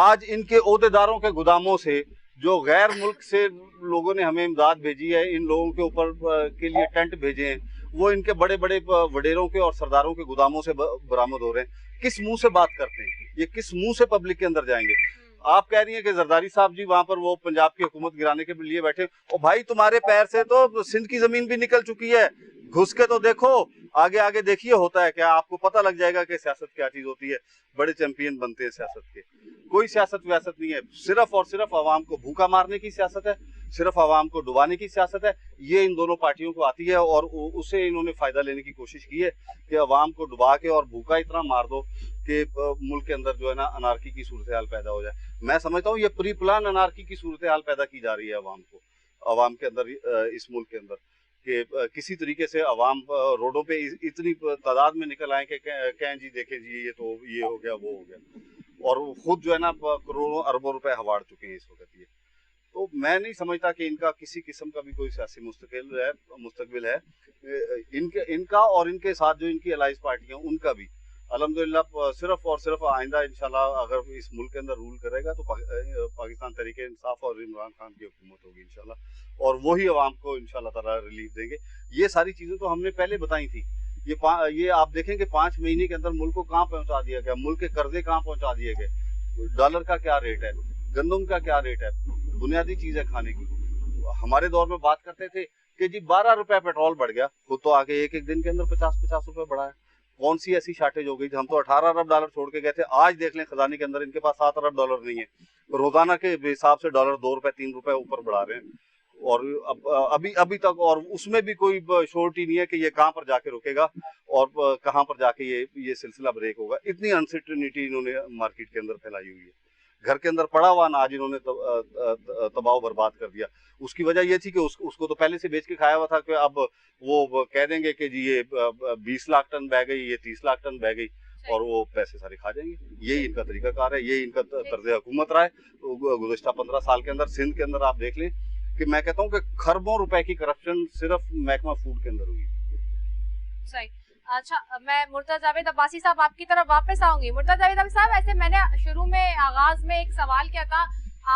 آج ان کے عہدیداروں کے گوداموں سے جو غیر ملک سے لوگوں نے ہمیں امداد بھیجی ہے, ان لوگوں کے اوپر کے لیے ٹینٹ بھیجے ہیں, وہ ان کے بڑے بڑے وڈیروں کے اور سرداروں کے گوداموں سے برآمد ہو رہے ہیں. کس منہ سے بات کرتے ہیں یہ, کس منہ سے پبلک کے اندر جائیں گے؟ آپ کہہ رہی ہیں کہ زرداری صاحب جی وہاں پر وہ پنجاب کی حکومت گرانے کے لیے بیٹھے. او بھائی تمہارے پیر سے تو سندھ کی زمین بھی نکل چکی ہے, گھس کے تو دیکھو, آگے دیکھیے ہوتا ہے کیا, آپ کو پتہ لگ جائے گا کہ سیاست کیا چیز ہوتی ہے. بڑے چیمپئن بنتے ہیں سیاست کے. کوئی سیاست ویاست نہیں ہے, صرف اور صرف عوام کو بھوکا مارنے کی سیاست ہے, صرف عوام کو ڈبانے کی سیاست ہے. یہ ان دونوں پارٹیوں کو آتی ہے اور اسے انہوں نے فائدہ لینے کی کوشش کی ہے کہ عوام کو ڈبا کے اور بھوکا اتنا مار دو کہ ملک کے اندر جو ہے نا انارکی کی صورتحال پیدا ہو جائے. میں سمجھتا ہوں یہ پری پلان انارکی کی صورتحال پیدا کی جا رہی ہے عوام کے اندر, اس ملک کے اندر, کہ کسی طریقے سے عوام روڈوں پہ اتنی تعداد میں نکل آئیں کہ کہیں جی دیکھیں جی یہ تو یہ ہو گیا وہ ہو گیا, اور خود جو ہے نا کروڑوں اربوں روپے ہواڑ چکے ہیں اس وقت. یہ تو میں نہیں سمجھتا کہ ان کا کسی قسم کا بھی کوئی سیاسی مستقبل ہے. ان کا اور ان کے ساتھ جو ان کی الائنس پارٹیاں ان کا بھی الحمدللہ صرف اور صرف آئندہ انشاءاللہ اگر اس ملک کے اندر رول کرے گا تو پاکستان تحریک انصاف اور عمران خان کی حکومت ہوگی انشاءاللہ, اور وہی عوام کو انشاءاللہ تعالیٰ ریلیف دیں گے. یہ ساری چیزیں تو ہم نے پہلے بتائی تھی. یہ آپ دیکھیں کہ 5 مہینے کے اندر ملک کو کہاں پہنچا دیا گیا, ملک کے قرضے کہاں پہنچا دیے گئے, ڈالر کا کیا ریٹ ہے, گندم کا کیا ریٹ ہے, بنیادی چیز ہے کھانے کی. ہمارے دور میں بات کرتے تھے کہ جی 12 روپے پیٹرول بڑھ گیا, خود تو آگے ایک دن کے اندر 50 روپے بڑھا ہے. کون سی ایسی شارٹیج ہو گئی تھی؟ ہم تو 18 ارب ڈالر چھوڑ کے گئے تھے. آج دیکھ لیں خزانے کے اندر ان کے پاس 7 ارب ڈالر نہیں ہے. روزانہ کے حساب سے ڈالر 2 روپے 3 روپے اوپر بڑھا رہے ہیں, اور ابھی تک اور اس میں بھی کوئی شورٹی نہیں ہے کہ یہ کہاں پر جا کے رکے گا اور کہاں پر جا کے یہ سلسلہ بریک ہوگا. اتنی انسرٹنٹی انہوں نے مارکیٹ کے اندر پھیلائی ہوئی ہے. گھر کے اندر پڑا ہوا اناج انہوں نے تباہ و برباد کر دیا. اس کی وجہ یہ تھی کہ اس کو تو پہلے سے بیچ کے کھایا ہوا تھا کہ اب وہ کہہ دیں گے کہ جی یہ 20 لاکھ ٹن بہ گئی, یہ 30 لاکھ ٹن بہ گئی, اور وہ پیسے سارے کھا جائیں گے. یہی ان کا طریقہ کار ہے, یہی ان کا طرز حکومت رہا ہے گزشتہ 15 سال کے اندر. سندھ کے اندر آپ دیکھ لیں کہ میں کہتا ہوں کہ خربوں روپے کی کرپشن صرف محکمہ فوڈ کے اندر ہوئی. صحیح. اچھا, میں مرتضی جاوید عباسی صاحب آپ کی طرف واپس آؤں گی. مرتضی جاوید عباسی صاحب, ایسے میں نے شروع میں آغاز میں ایک سوال کیا تھا,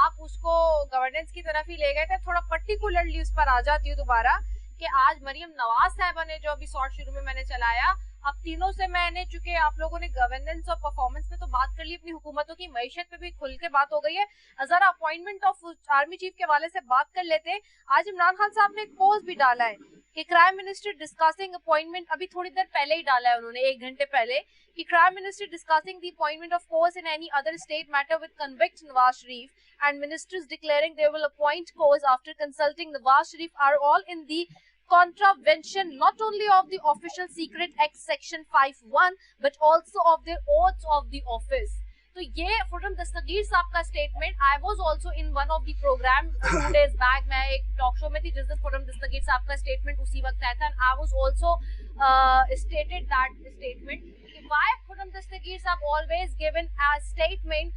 آپ اس کو گورننس کی طرف ہی لے گئے تھے. تھوڑا پرٹیکولرلی اس پر آ جاتی ہوں دوبارہ کہ آج مریم نواز صاحبہ نے جو ابھی شارٹ شروع میں نے چلایا, اب تینوں سے میں نے, چونکہ آپ لوگوں نے گورننس اور پرفارمنس میں تو بات کر لی, اپنی حکومتوں کی معیشت پہ بھی کھل کے بات ہو گئی ہے. ذرا اپوائنٹمنٹ آف آرمی چیف کے حوالے سے بات کر لیتے ہیں. آج عمران خان صاحب نے ایک پوسٹ بھی ڈالا ہے کہ کرائم منسٹر ڈسکسنگ اپوائنٹمنٹ, ابھی تھوڑی دیر پہلے ہی ڈالا ہے انہوں نے, 1 گھنٹے پہلے, کہ crime minister discussing the appointment of course in any other state matter with convict Nawaz Sharif and ministers declaring they will appoint course after consulting Nawaz Sharif are all in the contravention not only of the Official Secret Act section 5(1) but also of their oaths of the office. تو یہ خرم دستگیر صاحب کا statement, I was also in one of the program 2 days back, میں ایک talk show میں تھی جس دن خرم دستگیر صاحب کا اسٹیٹمنٹ اسی وقت آیا تھا, and I was also stated that statement. Why Khurram Dastagir Sahab always given a statement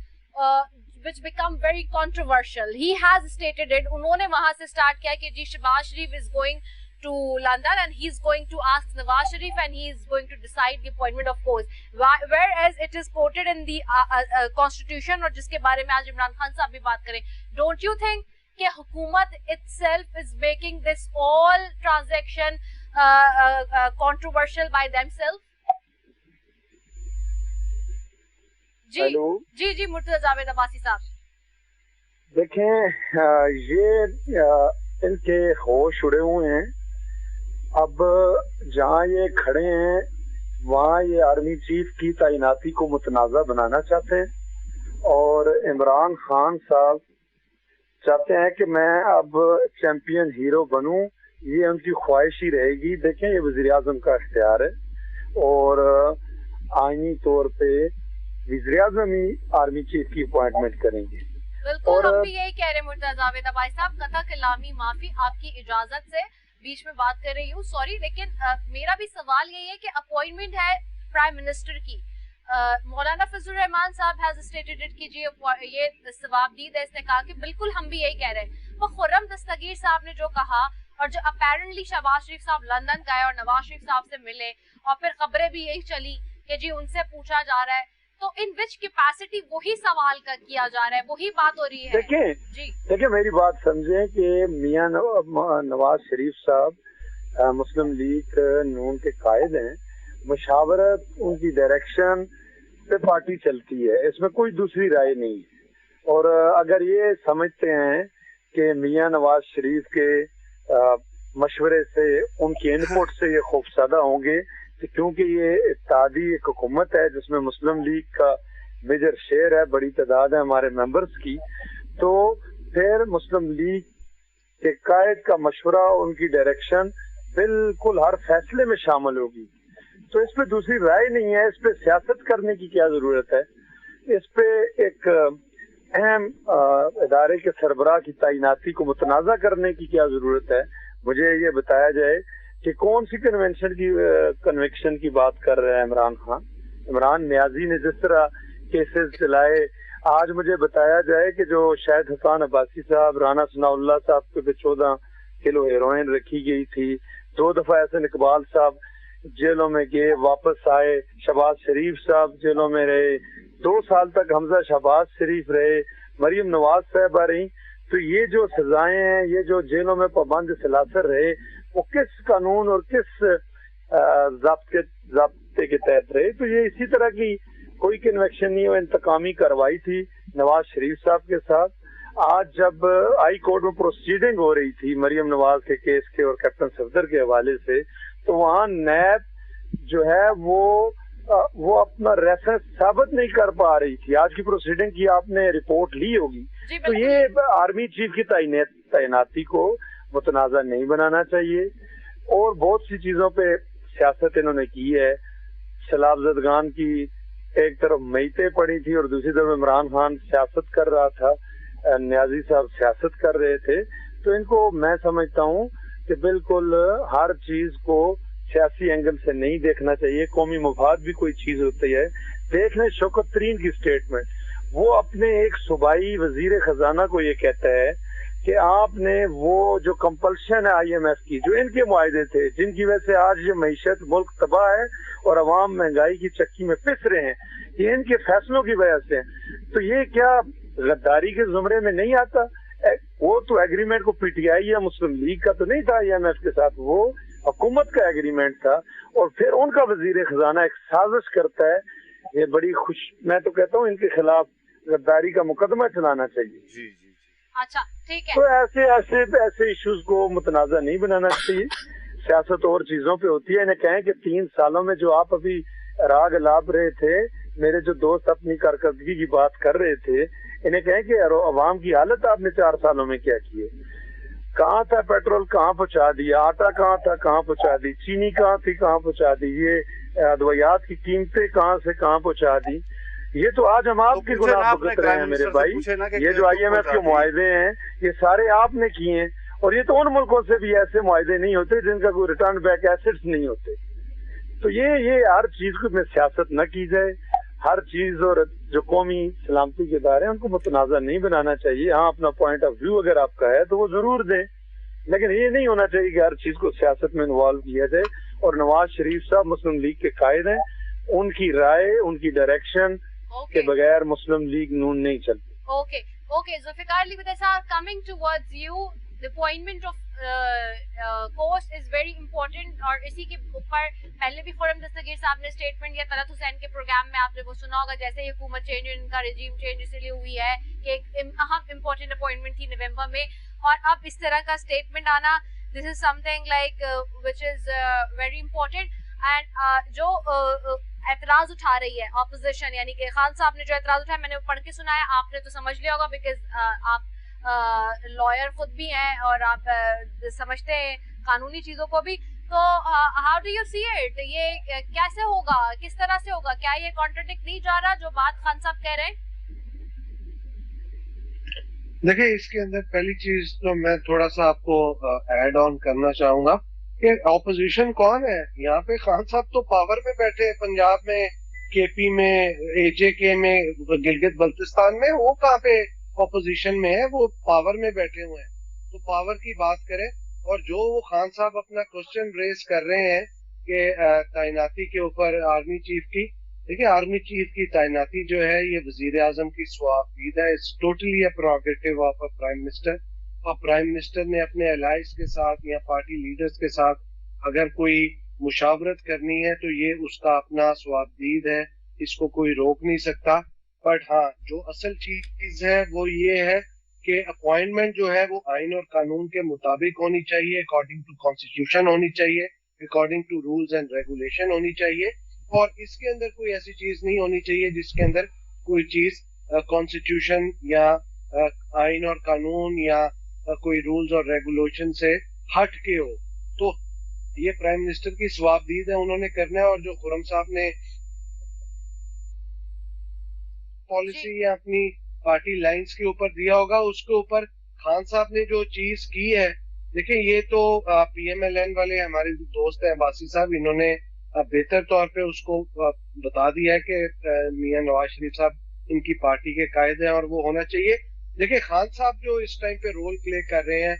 which become very controversial? He has stated it. उन्होंने वहाँ से start किया कि जी शहबाज शरीफ is going to London and he's going to ask Nawaz Sharif and he is going to decide the appointment of post. Whereas it is quoted in the constitution और जिसके बारे में आज इमरान खान साहब भी बात करें. Don't you think कि हुकूमत itself is making this all transaction controversial by themselves? जी जी जी मुर्तजा जावेद अब्बासी साहब, देखें ये इनके होश उड़े हुए हैं. अब जहाँ ये खड़े हैं वहाँ ये आर्मी चीफ की तैनाती को मुतनाज़ा बनाना चाहते हैं और इमरान खान साहब चाहते हैं कि मैं अब चैंपियन हीरो बनूं. ये उनकी ख्वाहिश ही रहेगी. देखें ये वज़ीर आज़म का इख्तियार है और आईनी तौर पे वज़ीर आज़म ही आर्मी चीफ की अपॉइंटमेंट करेंगे. बिल्कुल हम भी यही कह रहे हैं मुर्तजा जावेद अब्बासी साहब. कथा कलामी माफी, आपकी इजाजत से बीच में बात कर रही हूँ, सॉरी. लेकिन मेरा भी सवाल यही है कि अपॉइंटमेंट है प्राइम मिनिस्टर की. मौलाना फजल रहमान साहब हैज स्टेटेड इट कि जी ये सवाबदीद है. इसने कहा कि बिल्कुल हम भी यही कह रहे हैं. वो खुर्रम दस्तगीर साहब ने जो कहा और जो अपेरेंटली शहबाज शरीफ साहब लंदन गए और नवाज शरीफ साहब से मिले और फिर खबरें भी यही चली कि जी उनसे पूछा जा रहा है, तो इन विच कैपेसिटी वही सवाल का किया जा रहा है, वही बात हो रही है. देखिए मेरी बात समझें कि मियां नवाज शरीफ साहब मुस्लिम लीग नून के कायद हैं. मशावरत उनकी डायरेक्शन पे पार्टी चलती है, इसमें कोई दूसरी राय नहीं है. और अगर ये समझते हैं कि मियां नवाज शरीफ के मशवरे से, उनकी इनपुट से ये खौफजदा होंगे क्योंकि ये इत्तेहादी एक हुकूमत है जिसमें मुस्लिम लीग का मेजर शेयर है, बड़ी तादाद है हमारे मेंबर्स की, तो फिर मुस्लिम लीग के कायद का मशवरा, उनकी डायरेक्शन बिल्कुल हर फैसले में शामिल होगी. तो इस पे दूसरी राय नहीं है. इस पे सियासत करने की क्या जरूरत है? इस पे एक अहम इदारे के सरबराह की तैनाती को मुतनाज़ा करने की क्या जरूरत है? मुझे ये बताया जाए कि कौन सी कन्विक्शन की बात कर रहे हैं इमरान खान. इमरान नियाजी ने जिस तरह केसेस चलाए, आज मुझे बताया जाए कि जो शाहिद हसन अब्बासी साहब, राना सनाउल्लाह साहब के पे 14 किलो हेरोइन रखी गई थी. 2 दफा एहसन इकबाल साहब जेलों में गए, वापस आए. शहबाज शरीफ साहब जेलों में रहे. 2 साल तक हमजा शहबाज शरीफ रहे. मरियम नवाज साहबा रही. तो ये जो सजाएं हैं, ये जो जेलों में पाबंद सलासर रहे, वो किस कानून और किस ज़ाब्ते के तहत रहे? तो ये इसी तरह की कोई कन्वेक्शन नहीं, इंतकामी कार्रवाई थी नवाज शरीफ साहब के साथ. आज जब हाई कोर्ट में प्रोसीडिंग हो रही थी मरियम नवाज के केस के और कैप्टन सफदर के हवाले से, तो वहाँ नैब जो है वो अपना रेफरेंस साबित नहीं कर पा रही थी. आज की प्रोसीडिंग की आपने रिपोर्ट ली होगी. तो ये आर्मी चीफ की तैनाती को मुतनाज़ा नहीं बनाना चाहिए. और बहुत सी चीजों पे सियासत इन्होंने की है. सैलाब ज़दगान की एक तरफ मईतें पड़ी थी और दूसरी तरफ इमरान खान सियासत कर रहा था, नियाजी साहब सियासत कर रहे थे. तो इनको मैं समझता हूँ कि बिल्कुल हर चीज को सियासी एंगल से नहीं देखना चाहिए. कौमी मफाद भी कोई चीज होती है. देख लें शौकत तरीन की स्टेटमेंट, वो अपने एक सूबाई वजीर खजाना को ये कहता है कि आपने वो जो कंपल्शन है IMF की, जो इनके मुआहदे थे जिनकी वजह से आज ये मईशत मुल्क तबाह है और अवाम महंगाई की चक्की में पिस रहे हैं, ये इनके फैसलों की वजह से. तो ये क्या गद्दारी के जुमरे में नहीं आता? वो तो एग्रीमेंट को PTI या मुस्लिम लीग का तो नहीं था IMF के साथ, वो हुकूमत का एग्रीमेंट था. और फिर उनका वजीर खजाना एक साजिश करता है. ये बड़ी मैं तो कहता हूँ इनके खिलाफ गद्दारी का मुकदमा चलाना चाहिए. जी. अच्छा ठीक है. तो ऐसे इश्यूज को मुतनाज़ा नहीं बनाना चाहिए. सियासत और चीजों पे होती है. इन्हें कहें कि 3 सालों में जो आप अभी राग लाभ रहे थे, मेरे जो दोस्त अपनी कारकर्दगी की बात कर रहे थे, इन्हें कहें कि अवाम की हालत आपने 4 सालों में क्या की है. कहाँ था पेट्रोल, कहाँ पहुँचा दिया. आटा कहाँ था, कहाँ पहुँचा दी. चीनी कहाँ थी, कहाँ पहुँचा दी. ये अद्वियात की कीमतें कहाँ से कहाँ पहुँचा दी. ये तो आज हम आपके गुनाह भुगत रहे हैं मेरे भाई. ये जो IMF के मुआहदे हैं ये सारे आपने किए हैं. और ये तो उन मुल्कों से भी ऐसे मुआहदे नहीं होते जिनका कोई रिटर्न बैक एसेट्स नहीं होते. تو یہ ہر چیز کو میں سیاست نہ کی جائے، ہر چیز اور جو قومی سلامتی کے ادارے ہیں ان کو متنازع نہیں بنانا چاہیے. ہاں اپنا پوائنٹ آف ویو اگر آپ کا ہے تو وہ ضرور دیں، لیکن یہ نہیں ہونا چاہیے کہ ہر چیز کو سیاست میں انوالو کیا جائے. اور نواز شریف صاحب مسلم لیگ کے قائد ہیں، ان کی رائے، ان کی ڈائریکشن کے بغیر مسلم لیگ نون نہیں چلتی. Okay, Zulfikar Ali Bhutta, coming towards you, the appointment of course is very important. اور اسی کے اوپر پہلے بھی خرم دستگیر صاحب نے اسٹیٹمنٹ یا طلعت حسین کے پروگرام میں آپ نے وہ سنا ہوگا، جیسے ہی حکومت چینج ان کا رجیم چینج اس لیے ہوئی ہے کہ ایک اہم امپورٹنٹ اپوائنٹمنٹ تھی نومبر میں، اور اب اس طرح کا اسٹیٹمنٹ آنا، this is something like which is very important. And جو اعتراض اٹھا رہی ہے اپوزیشن، یعنی کہ خان صاحب نے جو اعتراض اٹھایا میں نے پڑھ کے سنایا، آپ نے تو سمجھ لیا ہوگا بیکاز آپ لائر خود بھی ہیں اور آپ سمجھتے ہیں قانونی چیزوں کو بھی. تو how do you see it? یہ کیسے ہوگا، کس طرح سے ہوگا؟ کیا یہ کانٹرڈکٹ نہیں جا رہا جو بات خان صاحب کہہ رہے ہیں؟ دیکھیں اس کے اندر پہلی چیز تو میں تھوڑا سا آپ کو ایڈ آن کرنا چاہوں گا کہ اپوزیشن کون ہے یہاں پہ. خان صاحب تو پاور میں بیٹھے ہیں، پنجاب میں، کے پی میں، اے جے کے میں، گلگت بلتستان میں. وہ کہاں پہ اپوزیشن میں ہے؟ وہ پاور میں بیٹھے ہوئے ہیں. تو پاور کی بات کریں. اور جو وہ خان صاحب اپنا کوشچن ریز کر رہے ہیں کہ تعیناتی کے اوپر آرمی چیف کی، دیکھیں آرمی چیف کی تعیناتی جو ہے یہ وزیر اعظم کی سوابدید ہے. It's totally a prerogative of a prime minister. اور پرائم منسٹر نے اپنے الائز کے ساتھ یا پارٹی لیڈرز کے ساتھ اگر کوئی مشاورت کرنی ہے تو یہ اس کا اپنا سوابدید ہے، اس کو کوئی روک نہیں سکتا. بٹ ہاں جو اصل چیز ہے وہ یہ ہے کہ اپوائنٹمنٹ جو ہے وہ آئین اور قانون کے مطابق ہونی چاہیے، اکارڈنگ ٹو کانسٹیٹیوشن ہونی چاہیے، according to rules and regulation ہونی چاہیے. اور اس کے اندر کوئی ایسی چیز نہیں ہونی چاہیے جس کے اندر کوئی چیز کانسٹیٹیوشن یا آئین اور قانون یا کوئی رولز اور ریگولیشن سے ہٹ کے ہو. تو یہ پرائم منسٹر کی سوابدید ہے، انہوں نے کرنا ہے. اور جو خرم صاحب نے پالیسی یا اپنی پارٹی لائنز کے اوپر دیا ہوگا، اس کے اوپر خان صاحب نے جو چیز کی ہے، دیکھیں یہ تو پی ایم ایل این والے ہمارے دوست ہیں باسی صاحب، انہوں نے بہتر طور پہ اس کو بتا دیا ہے کہ میاں نواز شریف صاحب ان کی پارٹی کے قائد ہیں اور وہ ہونا چاہیے. دیکھیں خان صاحب جو اس ٹائم پہ رول پلے کر رہے ہیں،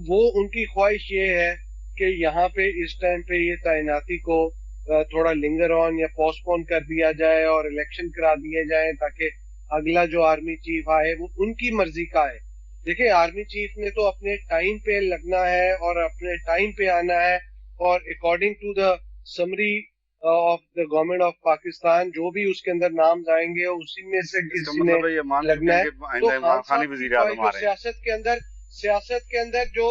وہ ان کی خواہش یہ ہے کہ یہاں پہ اس ٹائم پہ یہ تعیناتی کو تھوڑا لنگر آن یا پوسٹ پون کر دیا جائے اور الیکشن کرا دیے جائیں تاکہ اگلا جو آرمی چیف آئے وہ ان کی مرضی کا ہے. دیکھیں آرمی چیف نے تو اپنے ٹائم پہ لگنا ہے اور اپنے ٹائم پہ آنا ہے، اور according to the summary of the government of Pakistan جو بھی اس کے اندر نام آئیں گے اسی میں سے کسی نے لگنا ہے. تو سیاست کے اندر جو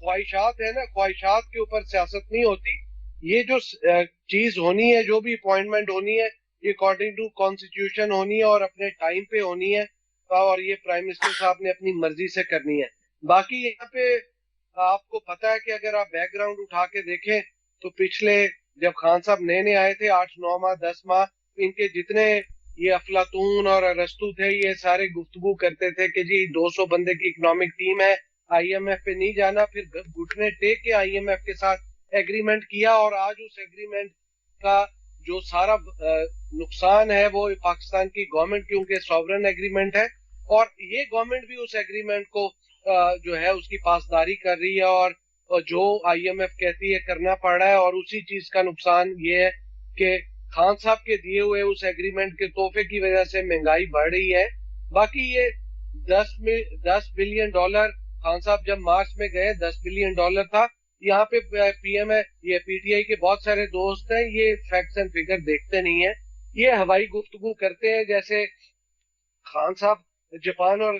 خواہشات ہے نا، خواہشات کے اوپر سیاست نہیں ہوتی. یہ جو چیز ہونی ہے، جو بھی اپوائنٹمنٹ ہونی ہے، یہ اکارڈنگ ٹو کانسٹیٹیوشن ہونی ہے اور اپنے ٹائم پہ ہونی ہے، اور یہ پرائم منسٹر صاحب نے اپنی مرضی سے کرنی ہے. باقی یہاں پہ آپ کو پتا ہے کہ اگر آپ بیک گراؤنڈ اٹھا کے دیکھیں تو پچھلے جب خان صاحب نئے آئے تھے 8-9 ماہ 10 ماہ، ان کے جتنے یہ افلاطون اور ارسطو تھے یہ سارے گفتگو کرتے تھے کہ جی 200 بندے کی اکنامک ٹیم ہے، آئی ایم ایف پہ نہیں جانا. پھر گھٹنے ٹیک کے آئی ایم ایف کے ساتھ ایگریمنٹ کیا، اور آج اس ایگریمنٹ کا جو سارا نقصان ہے وہ پاکستان کی گورنمنٹ، کیونکہ سوورن ایگریمنٹ ہے، اور یہ گورنمنٹ بھی اس ایگریمنٹ کو جو ہے اس کی پاسداری کر رہی ہے، اور جو آئی ایم ایف کہتی ہے کرنا پڑ رہا ہے. اور اسی چیز کا نقصان یہ ہے کہ خان صاحب کے دیے ہوئے اس ایگریمنٹ کے تحفے کی وجہ سے مہنگائی بڑھ رہی ہے. باقی یہ 10 بلین ڈالر خان صاحب جب مارچ میں گئے 10 بلین ڈالر تھا. یہاں پہ پی ایم ہے، یہ پی ٹی آئی کے بہت سارے دوست ہیں، یہ فیکٹس اینڈ فگر دیکھتے نہیں ہیں، یہ ہوائی گفتگو کرتے ہیں. جیسے خان صاحب جاپان اور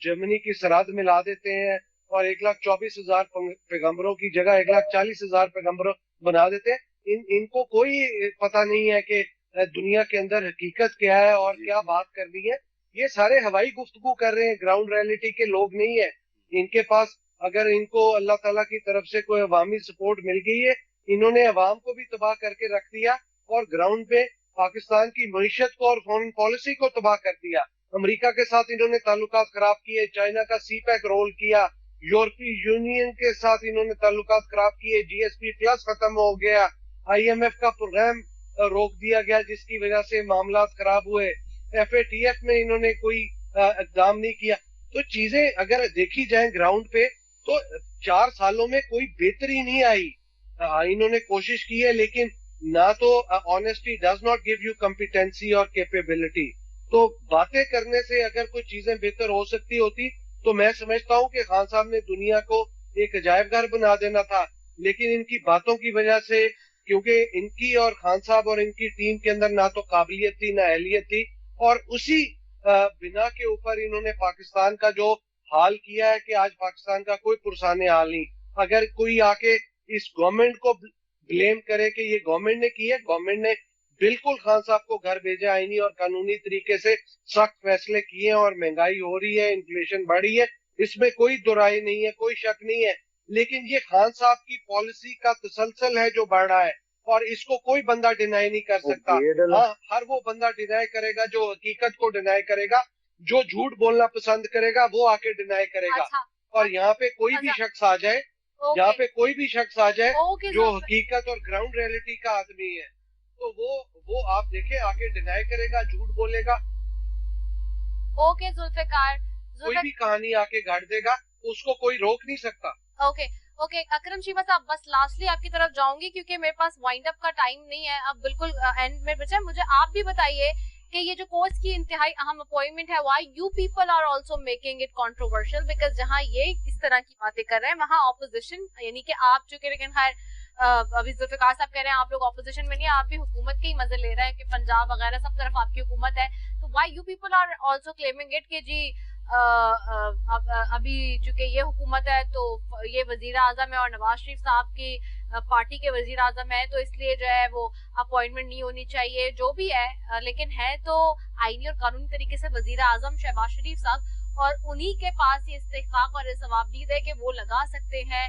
جرمنی کی سرحد ملا دیتے ہیں اور 1,24,000 پیغمبروں کی جگہ 1,40,000 پیغمبر بنا دیتے ہیں. ان کو کوئی پتہ نہیں ہے کہ دنیا کے اندر حقیقت کیا ہے اور کیا بات کرنی ہے. یہ سارے ہوائی گفتگو کر رہے ہیں، گراؤنڈ ریئلٹی کے لوگ نہیں ہیں. ان کے پاس اگر ان کو اللہ تعالیٰ کی طرف سے کوئی عوامی سپورٹ مل گئی ہے، انہوں نے عوام کو بھی تباہ کر کے رکھ دیا اور گراؤنڈ پہ پاکستان کی معیشت کو اور فارن پالیسی کو تباہ کر دیا. امریکہ کے ساتھ انہوں نے تعلقات خراب کیے، چائنا کا سی پیک رول کیا، यूरोपीय यूनियन के साथ इन्होंने ताल्लुकात खराब किए, GSP प्लस खत्म हो गया, IMF का प्रोग्राम रोक दिया गया जिसकी वजह से मामला खराब हुए, FATF में इन्होंने कोई इक़दाम नहीं किया। तो चीजें अगर देखी जाए ग्राउंड पे तो 4 सालों में कोई बेहतरी नहीं आई। इन्होंने कोशिश की है लेकिन ना तो honesty does not give you competency और कैपेबिलिटी। तो बातें करने से अगर कोई चीजें बेहतर हो सकती होती तो मैं समझता हूं कि खान साहब ने दुनिया को एक अजायब घर बना देना था, लेकिन इनकी बातों की वजह से, क्योंकि इनकी और खान साहब और इनकी टीम के अंदर ना तो काबिलियत थी ना अहलियत थी, और उसी बिना के ऊपर इन्होंने पाकिस्तान का जो हाल किया है कि आज पाकिस्तान का कोई पुरसाने हाल नहीं। अगर कोई आके इस गवर्नमेंट को ब्लेम करे कि ये गवर्नमेंट ने की है, गवर्नमेंट ने बिल्कुल खान साहब को घर भेजा, आईनी और कानूनी तरीके से सख्त फैसले किए हैं और महंगाई हो रही है, इन्फ्लेशन बढ़ी है, इसमें कोई दुराई नहीं है, कोई शक नहीं है। लेकिन ये खान साहब की पॉलिसी का तसलसल है जो बढ़ रहा है और इसको कोई बंदा डिनाई नहीं कर सकता। हाँ, हर वो बंदा डिनाई करेगा जो हकीकत को डिनाई करेगा, जो झूठ बोलना पसंद करेगा वो आके डिनाई करेगा। अच्छा, और यहाँ पे कोई भी शख्स आ जाए, यहाँ पे कोई भी शख्स आ जाए जो हकीकत और ग्राउंड रियलिटी का आदमी है, तो वो आप देखें आके डिनाई करेगा, झूठ बोलेगा। ओके जुल्फिकार, कोई भी कहानी आके गाड़ देगा, उसको कोई रोक नहीं सकता। ओके अकरम चीमा साहब, बस लास्टली आपकी तरफ जाऊंगी क्योंकि मेरे पास वाइंड अप का टाइम नहीं है, अब बिल्कुल एंड में बचा। मुझे आप भी बताइए कि ये जो कोर्स की इंतहाई अहम अपॉइंटमेंट है, why you people are also making it controversial, because जहां ये इस तरह की बातें कर रहे हैं वहां ऑपोजिशन, यानी कि आप चुके, लेकिन खैर अभी जुल्फिकार साहब कह रहे हैं आप लोग ऑपोजिशन में नहीं, आप भी हुकूमत के ही मजे ले रहे हैं कि पंजाब वगैरह सब तरफ आपकी हुकूमत है, तो why you people are also claiming it कि जी अभी चूंकि ये हुकूमत है तो ये वजीर आजम है और नवाज शरीफ साहब की पार्टी के वजीर आजम है, तो इसलिए जो है वो अपॉइंटमेंट नहीं होनी चाहिए, जो भी है, लेकिन है तो आईनी और कानूनी तरीके से वजीर आजम शहबाज शरीफ साहब, और उन्हीं के पास ये इस्तेहकाक और सवाबदीद है कि वो लगा सकते हैं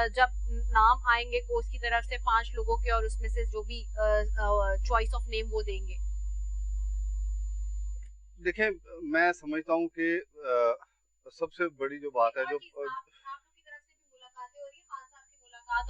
जब नाम आएंगे कोर्स की तरफ से 5 लोगों के, और उसमें से जो भी चॉइस ऑफ नेम वो देंगे। देखें, मैं समझता हूँ कि सबसे बड़ी जो बात है, जो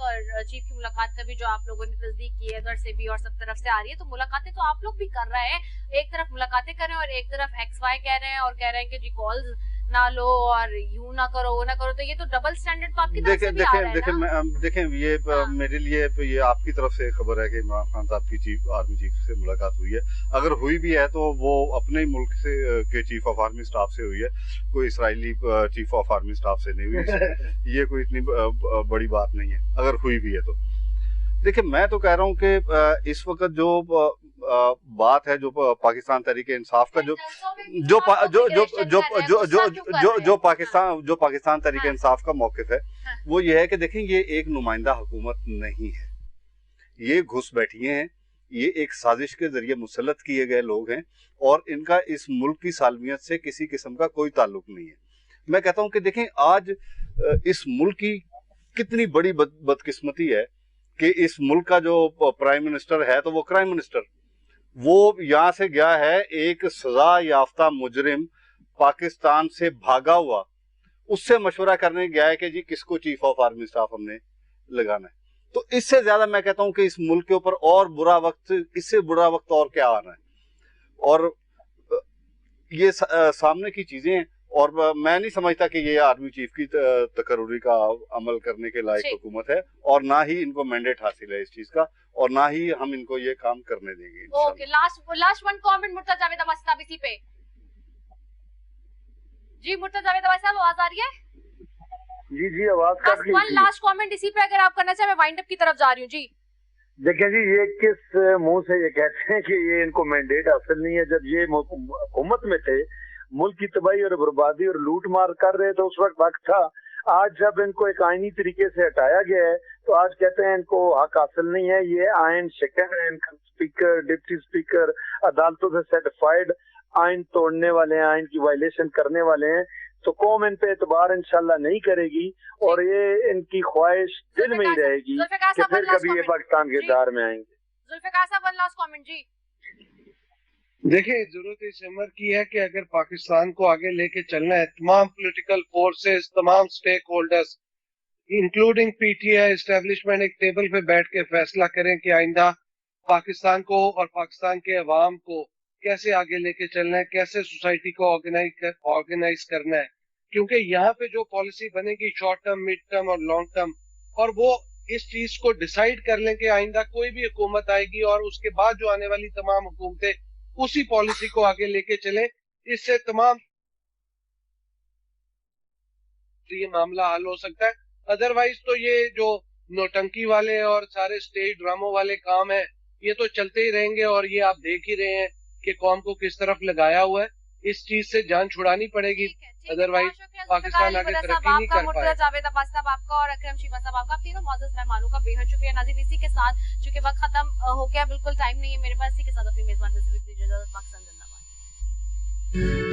और चीफ की मुलाकात का भी जो आप लोगों ने तस्दीक की है, घर से भी और सब तरफ से आ रही है, तो मुलाकातें तो आप लोग भी कर रहे हैं, एक तरफ मुलाकातें कर रहे हैं और एक तरफ XY कह रहे हैं और कह रहे हैं कि जी कॉल्स ना लो और यूं ना करो वो ना करो, तो ये तो डबल स्टैंडर्ड तो आपकी तरफ से भी आ रहा है ना? देखें ये मेरे लिए ये आपकी तरफ से खबर है कि इमरान खान साहब की आर्मी चीफ से मुलाकात हुई है। अगर हुई भी है तो वो अपने ही मुल्क से के चीफ ऑफ आर्मी स्टाफ से हुई है, कोई Israeli chief of army staff से नहीं हुई। ये कोई इतनी बड़ी बात नहीं है अगर हुई भी है तो। देखिए, मैं तो कह रहा हूँ कि इस वक्त जो बात है, जो पाकिस्तान तहरीक इंसाफ का जो पाकिस्तान तहरीक इंसाफ का मौकिफ है, वो ये है कि देखें, ये एक नुमाइंदा हुकूमत नहीं है, ये घुस बैठी हैं, ये एक साजिश के जरिए मुसल्लत किए गए लोग हैं और इनका इस मुल्क की सालमियत से किसी किस्म का कोई ताल्लुक नहीं है। मैं कहता हूं कि देखें, आज इस मुल्क की कितनी बड़ी बदकिस्मती है कि इस मुल्क का जो प्राइम मिनिस्टर है, तो वो क्राइम मिनिस्टर, वो यहाँ से गया है एक सजा याफ्ता मुजरिम पाकिस्तान से भागा हुआ, उससे मशवरा करने गया है कि जी किसको चीफ ऑफ आर्मी स्टाफ हमने लगाना है। तो इससे ज्यादा मैं कहता हूं कि इस मुल्क के ऊपर और बुरा वक्त, इससे बुरा वक्त और क्या आना है। और ये सामने की चीजें हैं और मैं नहीं समझता कि ये आर्मी चीफ की तकर्रुरी का अमल करने के लायक हुकूमत है, और ना ही इनको मैंडेट हासिल है इस चीज का, और ना ही हम इनको ये काम करने देंगे। Okay, last one comment Murtaza Javed Abbasi साहब इसी पे। जी मुर्तजा जावेद अब्बासी साहब, आवाज आ रही है? जी आवाज काट रही है। वन लास्ट कमेंट इसी पे अगर आप करना चाहें, मैं वाइंड अप की तरफ जा रही हूँ। जी देखिए जी, ये किस मुंह से ये कहते हैं कि ये इनको मैंडेट हासिल नहीं है? जब ये हुकूमत में थे, मुल्क की तबाही और बर्बादी और लूट मार कर रहे थे, उस वक्त था। आज जब इनको एक आईनी तरीके से हटाया गया है तो आज कहते हैं इनको हक हासिल नहीं है। ये आयन शिकन है, इनका स्पीकर, डिप्टी स्पीकर अदालतों से सर्टिफाइड आयन तोड़ने वाले हैं, आयन की वायलेशन करने वाले हैं। तो कौम इन पे एतबार इंशाल्लाह नहीं करेगी और ये इनकी ख्वाहिश दिल में ही रहेगी कि फिर कभी ये पाकिस्तान के दार में आएंगे। जुल्फिकार साहब, वन लास्ट कमेंट जी। देखिए, जरूरत इस उम्र की है कि अगर पाकिस्तान को आगे लेके चलना है, तमाम पॉलिटिकल फोर्सेस, तमाम stakeholders including PTI establishment एक टेबल पे बैठ के फैसला करें कि आइंदा पाकिस्तान को और पाकिस्तान के अवाम को कैसे आगे लेके चलना है, कैसे सोसाइटी को ऑर्गेनाइज करना है। क्योंकि यहाँ पे जो पॉलिसी बनेगी शॉर्ट टर्म, मिड टर्म और लॉन्ग टर्म, और वो इस चीज को डिसाइड कर लें कि आइंदा कोई भी हुकूमत आएगी और उसके बाद जो आने वाली तमाम हुकूमतें उसी पॉलिसी को आगे लेके चले, इससे तमाम ये मामला हल हो सकता है। अदरवाइज तो ये जो नौटंकी वाले और सारे स्टेज ड्रामों वाले काम है, ये तो चलते ही रहेंगे और ये आप देख ही रहे हैं कि कौम को किस तरफ लगाया हुआ है। इस चीज से जान छुड़ानी पड़ेगी, अदरवाइज पाकिस्तान आगे तरक्की नहीं कर पाएगा। जावेद अब्बास साहब आपका और अकरम शीबा साहब आपका, तीनों मौजूद मेहमानों का बेहद शुक्रिया। नाज़रीन, इसी के साथ चूंकि वक्त खत्म हो गया, बिल्कुल टाइम नहीं है मेरे पास, इसी के साथ अपनी मेजबान से इजाजत। पाकिस्तान जिंदाबाद।